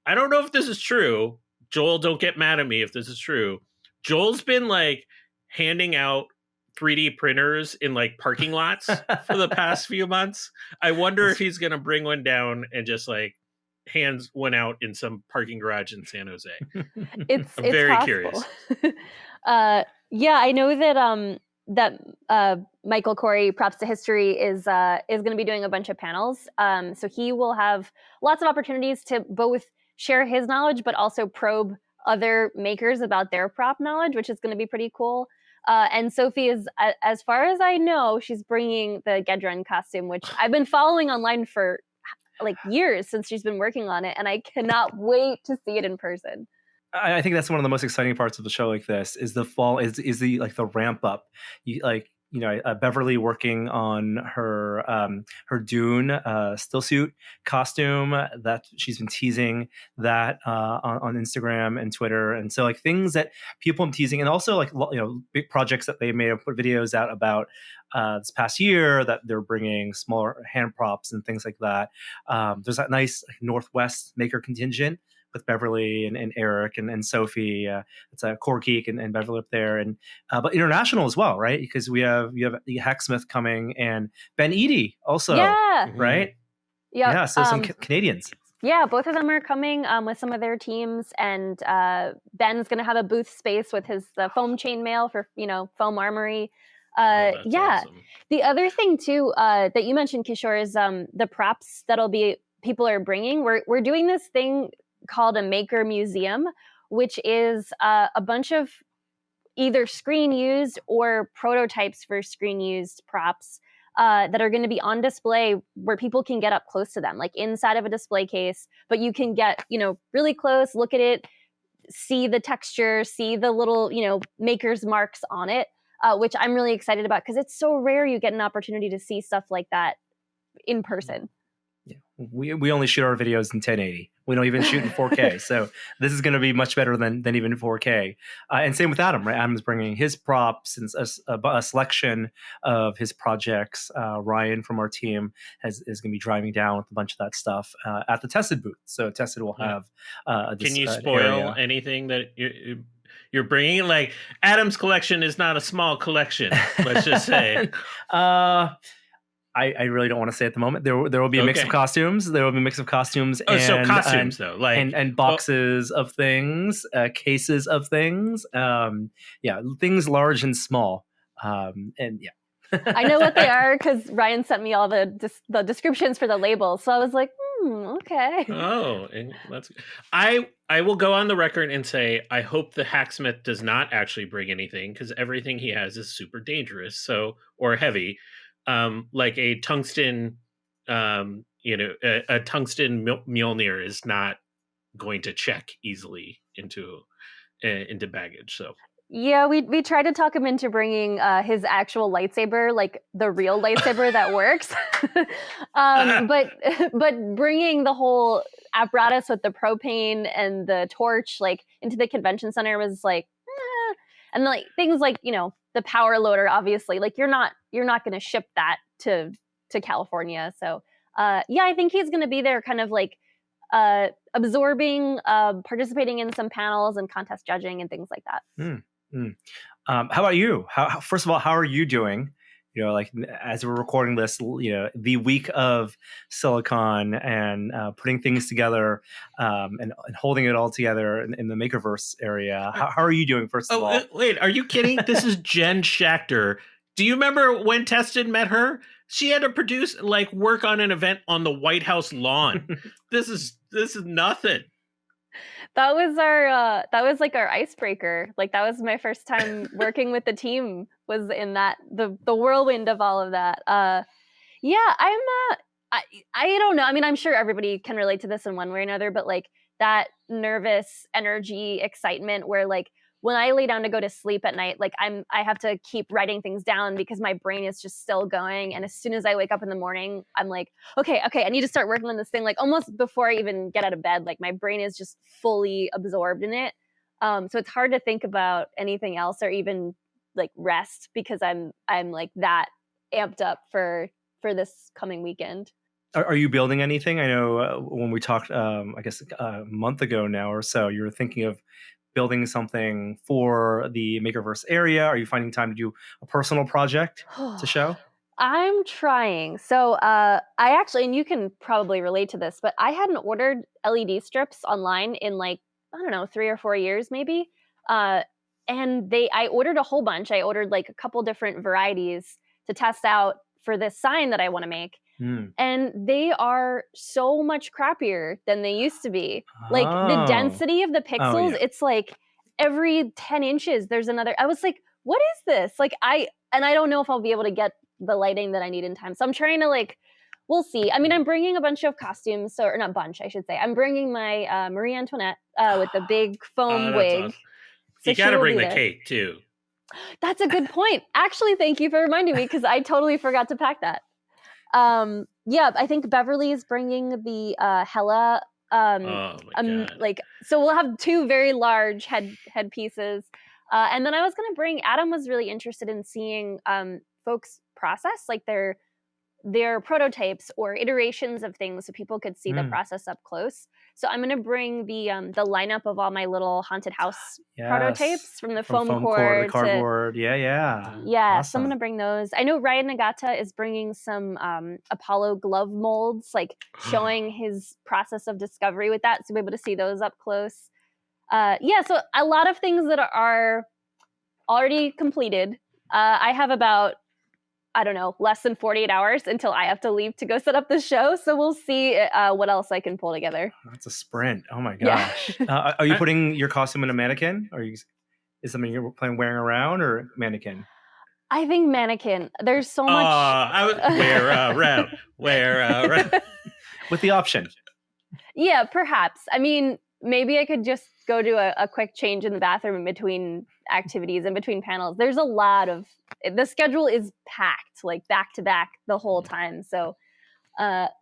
I don't know if this is true. Joel, don't get mad at me if this is true. Joel's been like handing out 3D printers in like parking lots for the past few months. I wonder if he's going to bring one down and just like hands one out in some parking garage in San Jose. It's very possible. curious. Yeah, I know that Michael Corey, props to History, is going to be doing a bunch of panels. So he will have lots of opportunities to both share his knowledge, but also probe other makers about their prop knowledge, which is going to be pretty cool. And Sophie is, as far as I know, she's bringing the Gedren costume, which I've been following online for like years since she's been working on it, and I cannot wait to see it in person. I think that's one of the most exciting parts of the show like this is the fall is the like the ramp up. Beverly working on her Dune still suit costume that she's been teasing that on Instagram and Twitter, and so like things that people have been teasing, and also like big projects that they may have put videos out about this past year that they're bringing smaller hand props and things like that. There's that nice like, Northwest maker contingent with Beverly and Eric and Sophie. It's a Core Geek and Beverly up there, and but international as well, right? Because you have the Hacksmith coming and Ben Eady also, right? Yeah, so some Canadians. Yeah, both of them are coming with some of their teams, and Ben's going to have a booth space with the foam chainmail for foam armory. Awesome. The other thing too that you mentioned, Kishore, is the props that'll be people are bringing. We're doing this thing called a maker museum, which is a bunch of either screen used or prototypes for screen used props that are going to be on display where people can get up close to them, like inside of a display case, but you can get really close, look at it, see the texture, see the little maker's marks on it, which I'm really excited about because it's so rare you get an opportunity to see stuff like that in person. Yeah. We only shoot our videos in 1080. We don't even shoot in 4K. So this is going to be much better than even 4K. And same with Adam, right? Adam's bringing his props and a selection of his projects. Ryan from our team is going to be driving down with a bunch of that stuff at the Tested booth. So Tested will have Can you spoil anything that you're bringing? Like Adam's collection is not a small collection, let's just say. I really don't want to say at the moment. There will be a mix of costumes. There will be a mix of costumes. So costumes though, like and boxes of things, cases of things. Things large and small. I know what they are because Ryan sent me all the descriptions for the labels. So I was like, Okay. Oh, and that's I will go on the record and say I hope the hacksmith does not actually bring anything because everything he has is super dangerous. So or heavy, like a tungsten, a tungsten Mjolnir is not going to check easily into baggage. So Yeah, we tried to talk him into bringing his actual lightsaber, like the real lightsaber that works. But bringing the whole apparatus with the propane and the torch like into the convention center was like, and like things like the power loader, obviously, like you're not going to ship that to California. So yeah, I think he's going to be there, kind of like absorbing, participating in some panels and contest judging and things like that. How about you? How first of all, how are you doing? Like as we're recording this, the week of Silicon and putting things together and holding it all together in the MakerVerse area. How are you doing? First of all, wait, are you kidding? This is Jen Schachter. Do you remember when Teston met her? She had to work on an event on the White House lawn. This is nothing. That was like our icebreaker. Like that was my first time working with the team, was in that the whirlwind of all of that. Yeah, I don't know. I mean, I'm sure everybody can relate to this in one way or another, but like that nervous energy, excitement where like when I lay down to go to sleep at night, like I have to keep writing things down because my brain is just still going. And as soon as I wake up in the morning, I'm like, okay, I need to start working on this thing. Like almost before I even get out of bed, like my brain is just fully absorbed in it. So it's hard to think about anything else or even like rest because I'm like that amped up for this coming weekend. Are you building anything? I know when we talked, I guess a month ago now or so, you were thinking of building something for the MakerVerse area. Are you finding time to do a personal project to show? I'm trying. So I actually, and you can probably relate to this, but I hadn't ordered LED strips online in like, I don't know, 3 or 4 years maybe. And I ordered a whole bunch. I ordered like a couple different varieties to test out for this sign that I want to make. And they are so much crappier than they used to be. Like the density of the pixels, it's like every 10 inches, there's another. I was like, what is this? Like I don't know if I'll be able to get the lighting that I need in time. So I'm trying to we'll see. I mean, I'm bringing a bunch of costumes, or not bunch, I should say. I'm bringing my Marie Antoinette with the big foam wig. Awesome. So you got to bring the cake too. That's a good point. Actually, thank you for reminding me because I totally forgot to pack that. Yeah, I think Beverly is bringing the Hella. So we'll have 2 very large head pieces, and then I was going to bring. Adam was really interested in seeing folks process like their prototypes or iterations of things, so people could see the process up close. So I'm going to bring the lineup of all my little haunted house prototypes from foam core to cardboard. Yeah. Awesome. So I'm going to bring those. I know Ryan Nagata is bringing some Apollo glove molds, like showing his process of discovery with that, so we'll be able to see those up close. So a lot of things that are already completed. I have about, I don't know, less than 48 hours until I have to leave to go set up the show. So we'll see what else I can pull together. That's a sprint. Oh my gosh. Yeah. Are you putting your costume in a mannequin? Is something you're planning wearing around, or mannequin? I think mannequin. There's so much. I would wear around. With the option. Yeah, perhaps. I mean, maybe I could just go do a quick change in the bathroom in between activities, in between panels. There's a lot of, the schedule is packed, like back to back the whole time. So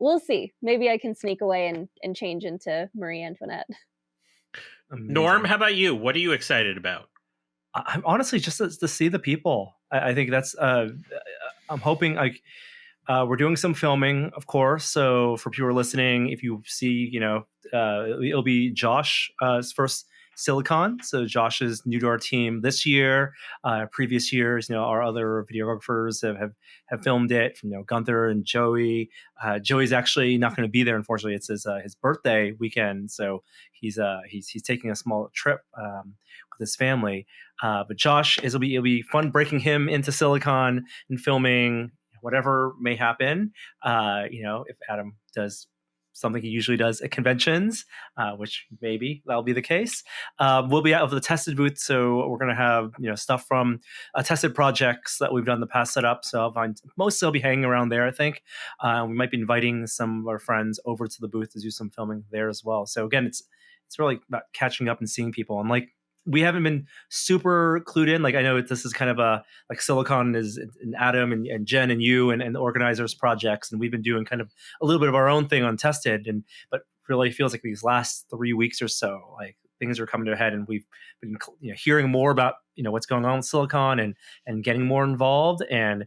we'll see. Maybe I can sneak away and change into Marie Antoinette. Amazing. Norm, how about you? What are you excited about? I'm honestly just to see the people. I think that's, I'm hoping we're doing some filming, of course. So for people listening, if you see, it'll be Josh's first Silicon. So Josh is new to our team this year. Previous years, our other videographers have filmed it. From Gunther and Joey. Joey's actually not going to be there, unfortunately. It's his birthday weekend, so he's taking a small trip with his family. But Josh, it'll be fun breaking him into Silicon and filming whatever may happen. If Adam does something he usually does at conventions, which maybe that'll be the case. We'll be out of the tested booth, so we're going to have stuff from tested projects that we've done in the past set up. So mostly I'll be hanging around there, I think. We might be inviting some of our friends over to the booth to do some filming there as well. So again, it's really about catching up and seeing people. And like, we haven't been super clued in. Like, I know this is kind of like Silicon is and Adam and Jen and you and the organizers projects. And we've been doing kind of a little bit of our own thing on Tested. But really feels like these last 3 weeks or so, like things are coming to a head, and we've been hearing more about what's going on with Silicon and getting more involved. And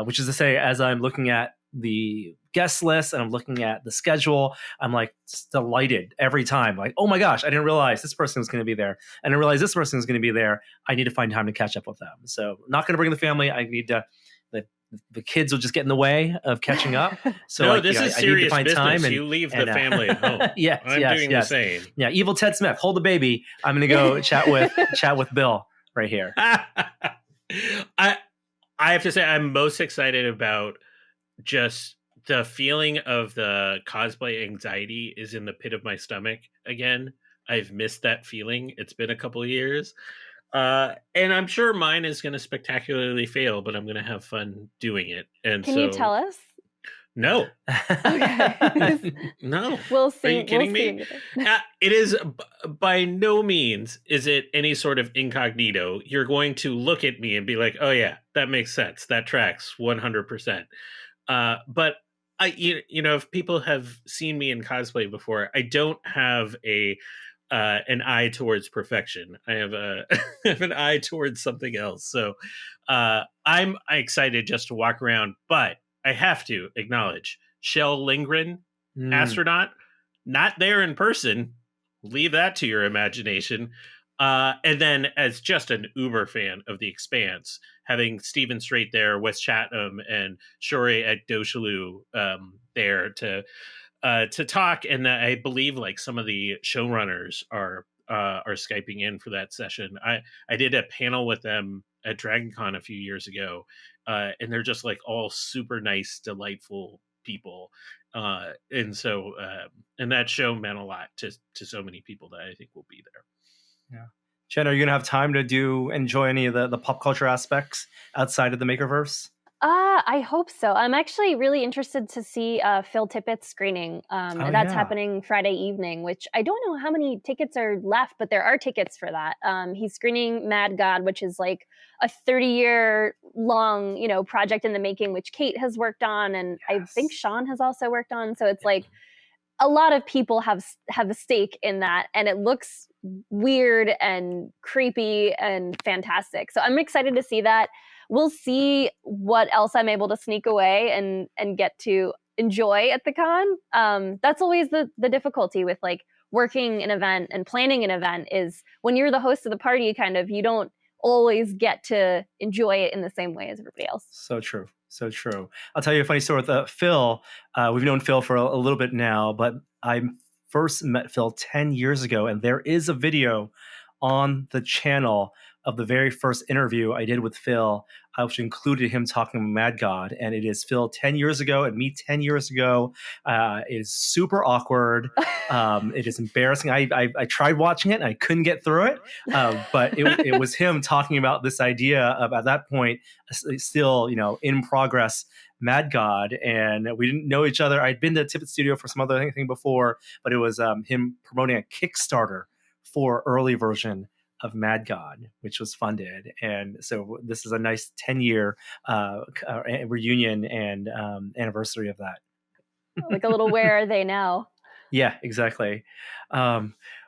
which is to say, as I'm looking at the guest list and I'm looking at the schedule, I'm like just delighted every time. Like, oh my gosh, I didn't realize this person was going to be there. I didn't realize this person was going to be there. I need to find time to catch up with them. So not going to bring the family. I need to, the kids will just get in the way of catching up. So no, this is serious business. You leave the family at home. Yes, I'm doing the same. Yeah, evil Ted Smith, hold the baby. I'm going to go chat with Bill right here. I have to say, I'm most excited about just the feeling of the cosplay anxiety is in the pit of my stomach again. I've missed that feeling. It's been a couple of years. And I'm sure mine is going to spectacularly fail, but I'm going to have fun doing it. And Can you tell us? No. Okay. No. We'll see. Are you kidding me? It is by no means is it any sort of incognito. You're going to look at me and be like, oh yeah, that makes sense. That tracks 100%. But if people have seen me in cosplay before, I don't have an eye towards perfection. I have an eye towards something else. So I'm excited just to walk around, but I have to acknowledge Shell Lindgren, astronaut, not there in person. Leave that to your imagination. And then as just an uber fan of The Expanse, having Stephen Strait there, Wes Chatham, and Shorey Agdoshalou there to talk, and I believe like some of the showrunners are Skyping in for that session. I did a panel with them at DragonCon a few years ago, and they're just like all super nice, delightful people, and so and that show meant a lot to so many people that I think will be there. Yeah. Jen, are you going to have time to enjoy any of the pop culture aspects outside of the MakerVerse? I hope so. I'm actually really interested to see Phil Tippett's screening. That's happening Friday evening, which I don't know how many tickets are left, but there are tickets for that. He's screening Mad God, which is like a 30-year long, project in the making, which Kate has worked on, and yes. I think Sean has also worked on. So it's like a lot of people have a stake in that, and it looks weird and creepy and fantastic. So I'm excited to see that. We'll see what else I'm able to sneak away and get to enjoy at the con. That's always the difficulty with like working an event and planning an event, is when you're the host of the party, kind of, you don't always get to enjoy it in the same way as everybody else. So true. So true. I'll tell you a funny story with Phil. We've known Phil for a little bit now, but I first met Phil 10 years ago, and there is a video on the channel of the very first interview I did with Phil, which included him talking about Mad God. And it is Phil 10 years ago and me 10 years ago. It is super awkward. It is embarrassing. I tried watching it and I couldn't get through it. But it was him talking about this idea of, at that point, still, in progress, Mad God. And we didn't know each other. I'd been to Tippett Studio for some other thing before, but it was him promoting a Kickstarter for early version of Mad God, which was funded. And so this is a nice 10-year reunion and anniversary of that. Like a little where are they now? Yeah, exactly. Wow.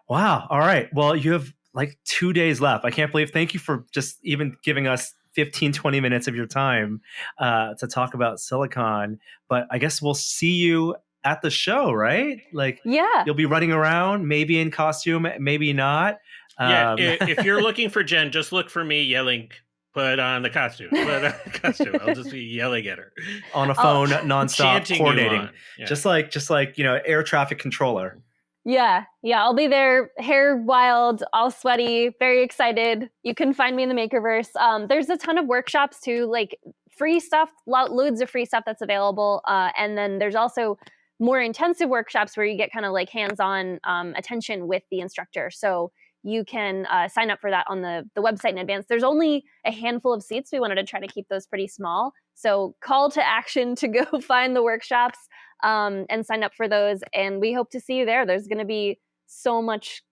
All right. Well, you have like 2 days left. I can't believe, thank you for just even giving us 15, 20 minutes of your time to talk about Silicon. But I guess we'll see you at the show, right? Like, yeah, you'll be running around, maybe in costume, maybe not. Yeah, if you're looking for Jen, just look for me yelling, put on the costume, put on the costume. I'll just be yelling at her. On a phone, nonstop, coordinating. Yeah. Just like air traffic controller. Yeah, I'll be there, hair wild, all sweaty, very excited. You can find me in the MakerVerse. There's a ton of workshops too, like free stuff, loads of free stuff that's available. And then there's also more intensive workshops where you get kind of like hands-on attention with the instructor. So you can sign up for that on the website in advance. There's only a handful of seats. We wanted to try to keep those pretty small. So call to action to go find the workshops and sign up for those. And we hope to see you there. There's going to be so much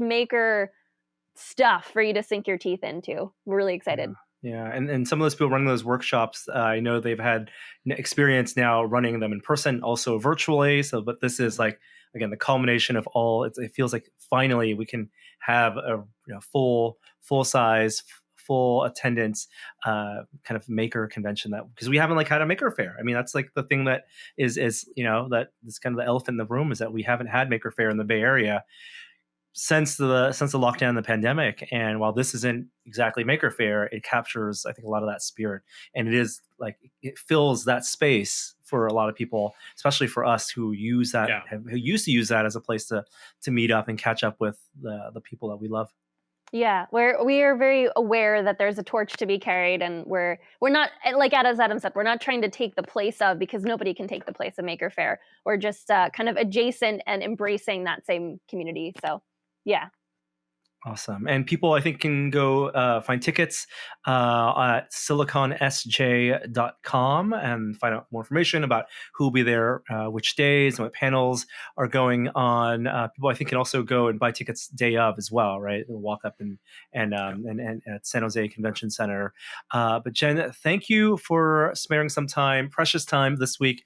maker stuff for you to sink your teeth into. We're really excited. Yeah, and some of those people running those workshops, I know they've had experience now running them in person, also virtually. So, but this is like, again, the culmination of all. It feels like finally we can have a full size, full attendance kind of maker convention, that because we haven't like had a maker fair. I mean, that's like the thing that is that is kind of the elephant in the room, is that we haven't had maker fair in the Bay Area since the lockdown and the pandemic. And while this isn't exactly maker fair, it captures, I think, a lot of that spirit, and it is like it fills that space for a lot of people, especially for us who use that, who used to use that as a place to meet up and catch up with the people that we love. Yeah, we are very aware that there's a torch to be carried, and we're not, like as Adam said, we're not trying to take the place of, because nobody can take the place of Maker Faire. We're just kind of adjacent and embracing that same community. So, yeah. Awesome. And people, I think, can go find tickets at siliconsj.com and find out more information about who will be there, which days, and what panels are going on. People, I think, can also go and buy tickets day of as well, right? They'll walk up and at San Jose Convention Center. But Jen, thank you for sparing some time, precious time this week,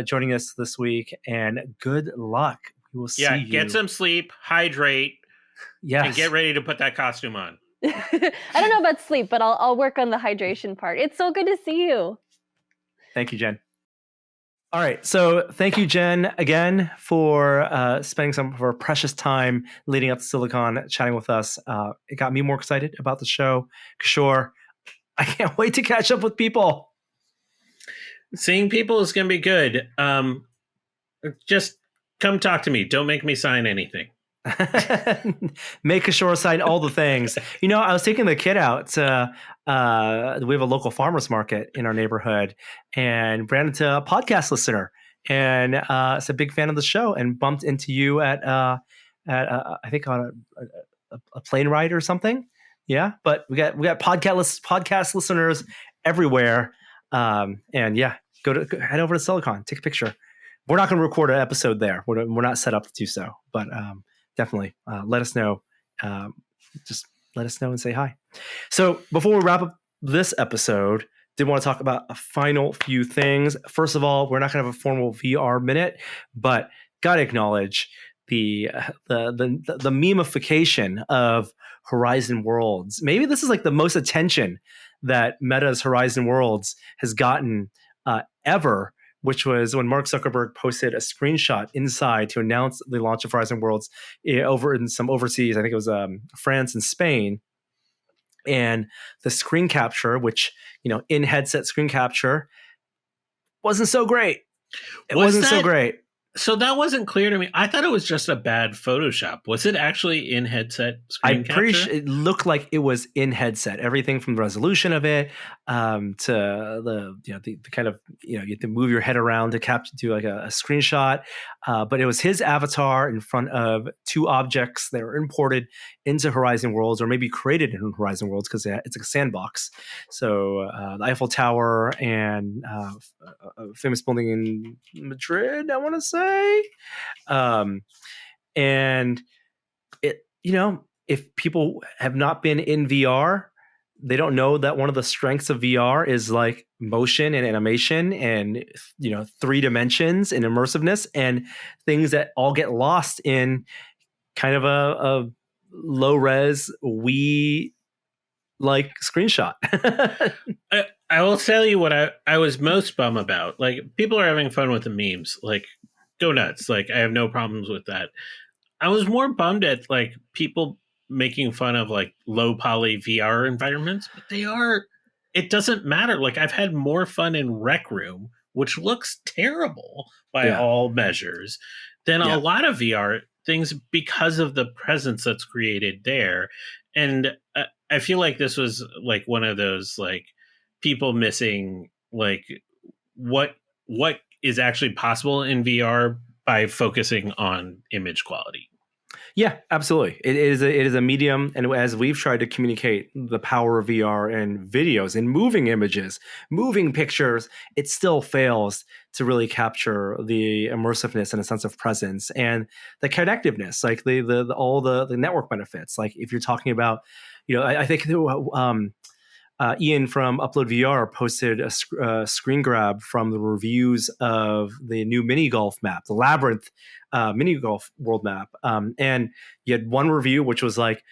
joining us this week, and good luck. We will see you. Get some sleep, hydrate. Yes. And get ready to put that costume on. I don't know about sleep, but I'll work on the hydration part. It's so good to see you. Thank you, Jen. All right. So thank you, Jen, again, for spending some of our precious time leading up to Silicon, chatting with us. It got me more excited about the show. Kishore, I can't wait to catch up with people. Seeing people is going to be good. Just come talk to me. Don't make me sign anything. Make a shore sign all the things. I was taking the kid out to we have a local farmers market in our neighborhood, and ran into a podcast listener, and is a big fan of the show, and bumped into you at I think on a plane ride or something. Yeah, but we got podcast listeners everywhere, and yeah, head over to Silicon, take a picture. We're not going to record an episode there. We're not set up to do so, but definitely let us know. Just let us know and say hi. So before we wrap up this episode, did want to talk about a final few things. First of all, we're not going to have a formal VR minute, but got to acknowledge the memification of Horizon Worlds. Maybe this is like the most attention that Meta's Horizon Worlds has gotten ever, which was when Mark Zuckerberg posted a screenshot inside to announce the launch of Horizon Worlds over in some overseas, I think it was France and Spain. And the screen capture, which, in headset screen capture, wasn't so great. It wasn't so great. So that wasn't clear to me. I thought it was just a bad Photoshop. Was it actually in headset screen capture? I'm pretty sure it looked like it was in headset. Everything from the resolution of it to the kind of, you have to move your head around to do like a screenshot. But it was his avatar in front of two objects that were imported into Horizon Worlds, or maybe created in Horizon Worlds, because it's like a sandbox. So the Eiffel Tower and a famous building in Madrid, I want to say. And it, if people have not been in VR, they don't know that one of the strengths of VR is like motion and animation and, 3 dimensions and immersiveness, and things that all get lost in kind of a low res Wii like screenshot. I will tell you what I was most bummed about. Like, people are having fun with the memes. Like, go nuts. Like, I have no problems with that. I was more bummed at like people making fun of like low poly VR environments, but it doesn't matter. Like, I've had more fun in Rec Room, which looks terrible by all measures, than a lot of VR things, because of the presence that's created there. And I feel like this was like one of those like people missing like what is actually possible in VR by focusing on image quality. Yeah, absolutely. It is a medium, and as we've tried to communicate the power of VR and videos and moving images, moving pictures, it still fails to really capture the immersiveness and a sense of presence and the connectiveness, like the all the network benefits. Like if you're talking about, I think Ian from Upload VR posted a screen grab from the reviews of the new mini golf map, the Labyrinth mini golf world map. And you had one review which was like,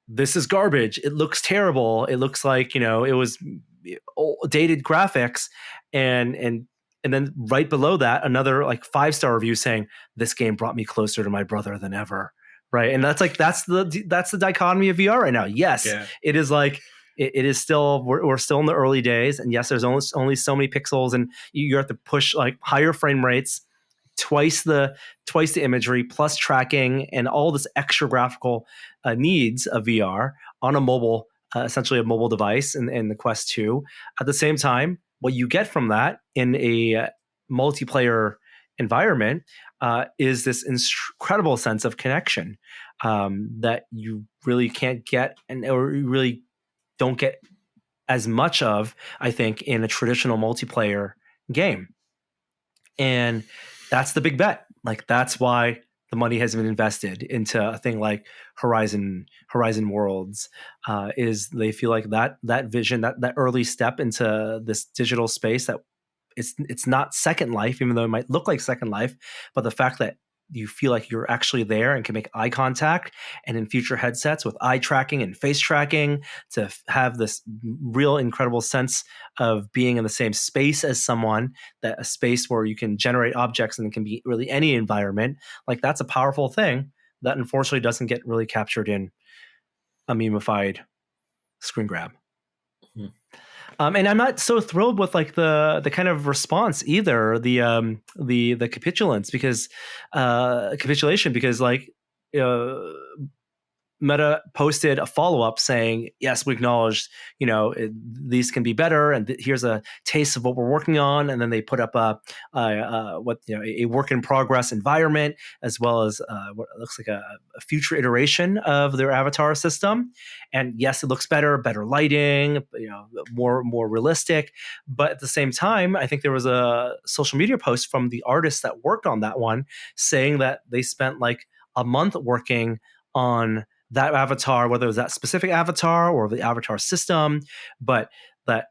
this is garbage. It looks terrible. It looks like, it was dated graphics. And then right below that, another like 5-star review saying, this game brought me closer to my brother than ever. Right. And that's the dichotomy of VR right now. Yes, it is like, it is still, we're still in the early days, and yes, there's only so many pixels, and you have to push like higher frame rates, twice the imagery, plus tracking and all this extra graphical needs of VR on a mobile, essentially a mobile device in the Quest 2. At the same time, what you get from that in a multiplayer environment is this incredible sense of connection that you really can't get, or you really don't get as much of, I think, in a traditional multiplayer game. And that's the big bet. Like, that's why the money has been invested into a thing like Horizon Worlds, is they feel like that vision, that early step into this digital space, that it's not Second Life, even though it might look like Second Life, but the fact that you feel like you're actually there and can make eye contact, and in future headsets with eye tracking and face tracking to have this real incredible sense of being in the same space as someone, that a space where you can generate objects and it can be really any environment. Like, that's a powerful thing that unfortunately doesn't get really captured in a memified screen grab. Mm-hmm. And I'm not so thrilled with like the kind of response either, the capitulation, because like Meta posted a follow-up saying, yes, we acknowledge, these can be better, and here's a taste of what we're working on. And then they put up a work in progress environment, as well as what looks like a future iteration of their avatar system. And yes, it looks better lighting, more realistic. But at the same time, I think there was a social media post from the artists that worked on that one saying that they spent like a month working on that avatar, whether it was that specific avatar or the avatar system. But that,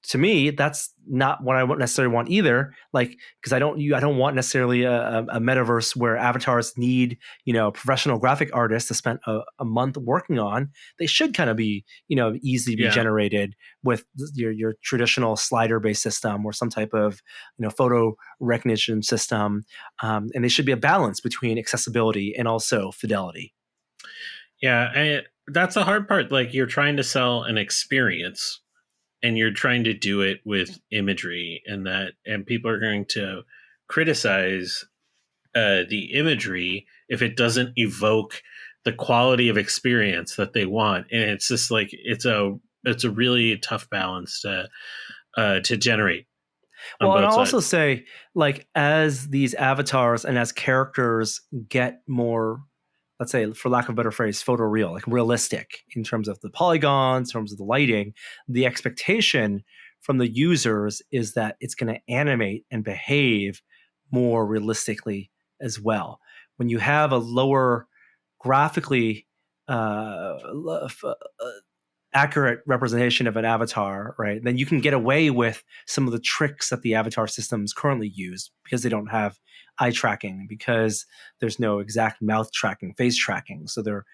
to me, that's not what I necessarily want either. Like, because I don't want necessarily a metaverse where avatars need, professional graphic artists to spend a month working on. They should kind of be, easy to be generated with your traditional slider based system or some type of, photo recognition system. And they should be a balance between accessibility and also fidelity. Yeah, that's the hard part. Like, you're trying to sell an experience, and you're trying to do it with imagery, and people are going to criticize the imagery if it doesn't evoke the quality of experience that they want. And it's just like it's a really tough balance to generate. Well, and I'll also say, like, as these avatars and as characters get more, let's say, for lack of a better phrase, photoreal, like realistic in terms of the polygons, in terms of the lighting, the expectation from the users is that it's going to animate and behave more realistically as well. When you have a lower graphically accurate representation of an avatar, right, then you can get away with some of the tricks that the avatar systems currently use, because they don't have eye tracking, because there's no exact mouth tracking, face tracking. So they're,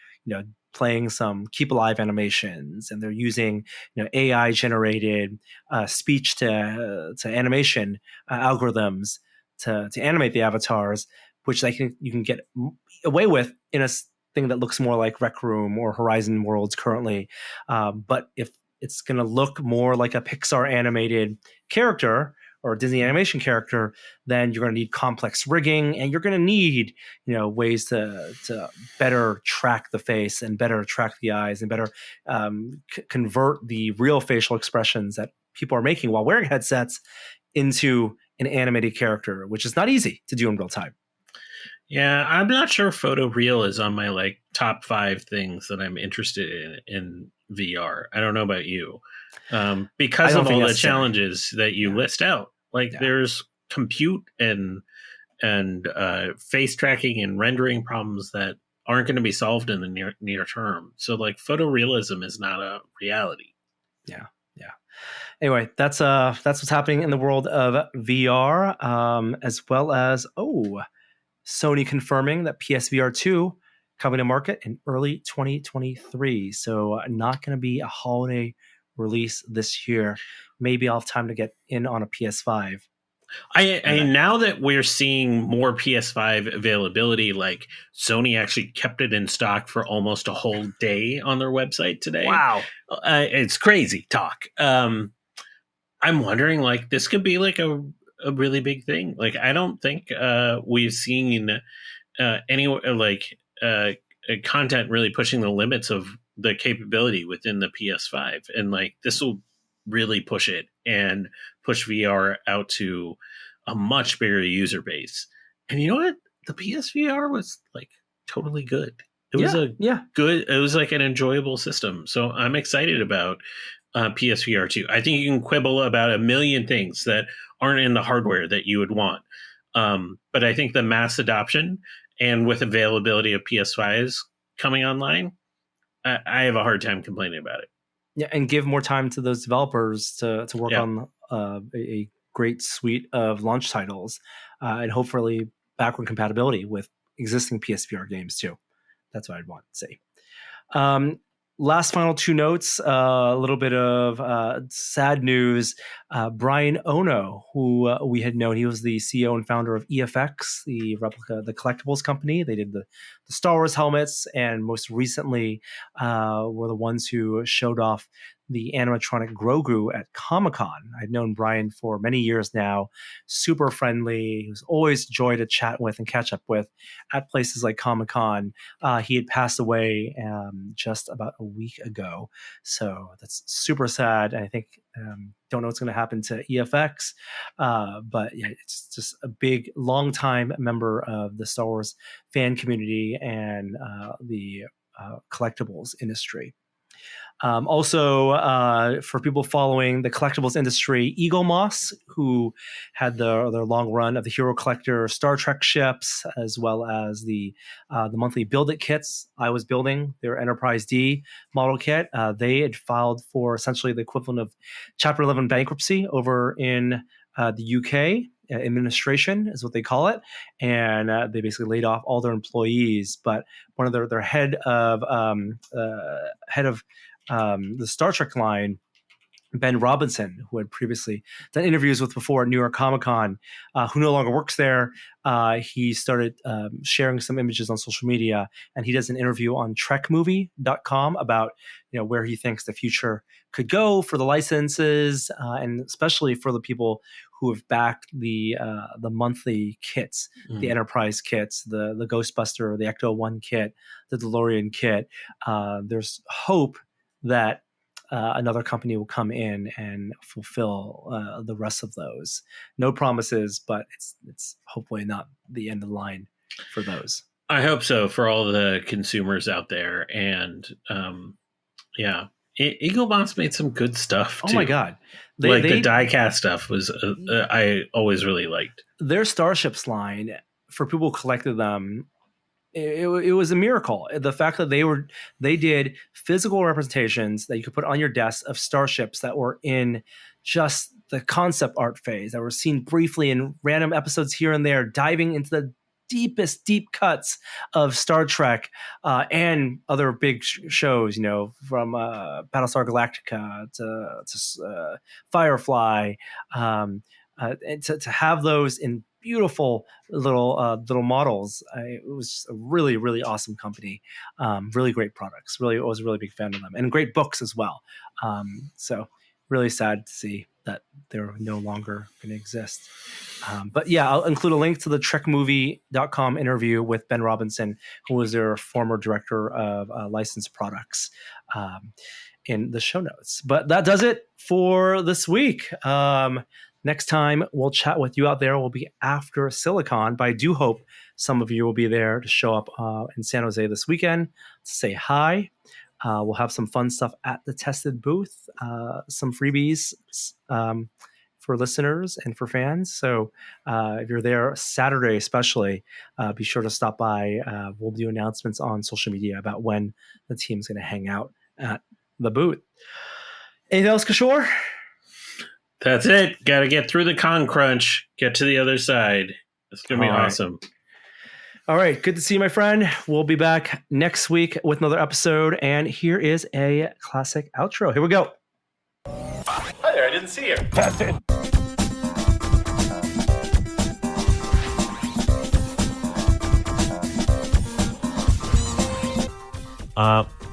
playing some keep alive animations, and they're using, AI generated speech to animation algorithms to animate the avatars, which you can get away with in a thing that looks more like Rec Room or Horizon Worlds currently. But if it's going to look more like a Pixar animated character or a Disney animation character, then you're going to need complex rigging, and you're going to need, ways to better track the face and better track the eyes and better convert the real facial expressions that people are making while wearing headsets into an animated character, which is not easy to do in real time. Yeah, I'm not sure photoreal is on my like top 5 things that I'm interested in VR. I don't know about you. Because of all the challenges that you list out. Like there's compute and face tracking and rendering problems that aren't going to be solved in the near term. So like photorealism is not a reality. Yeah. Anyway, that's what's happening in the world of VR, as well as Sony confirming that PSVR 2 coming to market in early 2023. So not going to be a holiday release this year. Maybe I'll have time to get in on a PS5. I now that we're seeing more PS5 availability, like Sony actually kept it in stock for almost a whole day on their website today. Wow. It's crazy talk. I'm wondering, like, this could be like a really big thing. Like, I don't think we've seen any content really pushing the limits of the capability within the PS5, and like this will really push it and push VR out to a much bigger user base. And you know what? The PSVR was like totally good. It was good. It was like an enjoyable system. So I'm excited about PSVR 2. I think you can quibble about a million things that aren't in the hardware that you would want. But I think the mass adoption and with availability of PS5s coming online, I have a hard time complaining about it. Yeah, and give more time to those developers to work on a great suite of launch titles and hopefully backward compatibility with existing PSVR games too. That's what I'd want to see. Last final 2 notes, a little bit of sad news. Brian Ono, who we had known, he was the CEO and founder of EFX, the collectibles company. They did the Star Wars helmets, and most recently were the ones who showed off the animatronic Grogu at Comic-Con. I've known Brian for many years now, super friendly. He was always a joy to chat with and catch up with at places like Comic-Con. He had passed away just about a week ago. So that's super sad. I think, don't know what's going to happen to EFX, but yeah, it's just a big, long-time member of the Star Wars fan community and the collectibles industry. Also, for people following the collectibles industry, Eagle Moss, who had their long run of the Hero Collector Star Trek ships, as well as the monthly Build It kits. I was building their Enterprise D model kit. They had filed for essentially the equivalent of Chapter 11 bankruptcy over in the UK. Administration is what they call it, and they basically laid off all their employees. But one of their head of the Star Trek line, Ben Robinson, who had previously done interviews with before at New York Comic-Con, who no longer works there. He started sharing some images on social media, and he does an interview on trekmovie.com about where he thinks the future could go for the licenses, and especially for the people who have backed the monthly kits, the Enterprise kits, the Ghostbuster, the Ecto-1 kit, the DeLorean kit. There's hope that another company will come in and fulfill the rest of those. No promises, but it's hopefully not the end of the line for those. I hope so for all the consumers out there. And Eagle Moss made some good stuff too. Oh my God. The die-cast stuff was I always really liked. Their Starships line, for people who collected them, it was a miracle. The fact that they did physical representations that you could put on your desk of starships that were in just the concept art phase, that were seen briefly in random episodes here and there, diving into the deepest deep cuts of Star Trek and other big shows, from Battlestar Galactica to Firefly, and to have those in beautiful little models. It was a really, really awesome company. Really great products. Really, I was a really big fan of them, and great books as well. So really sad to see that they're no longer going to exist. But yeah, I'll include a link to the trekmovie.com interview with Ben Robinson, who was their former director of licensed products, in the show notes. But that does it for this week. Next time we'll chat with you out there will be after Silicon, but I do hope some of you will be there to show up in San Jose this weekend to say hi. We'll have some fun stuff at the Tested booth, some freebies for listeners and for fans. So if you're there Saturday especially, be sure to stop by. We'll do announcements on social media about when the team's going to hang out at the booth. Anything else, Kishore? That's it. Got to get through the con crunch, get to the other side. It's going to be awesome. All right. Good to see you, my friend. We'll be back next week with another episode. And here is a classic outro. Here we go. Hi there. I didn't see you. Tested.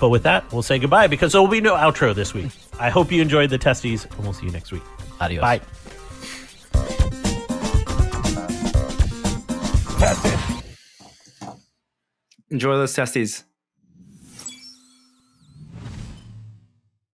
But with that, we'll say goodbye because there will be no outro this week. I hope you enjoyed the testies, and we'll see you next week. Adios. Bye. Tested. Enjoy those testes.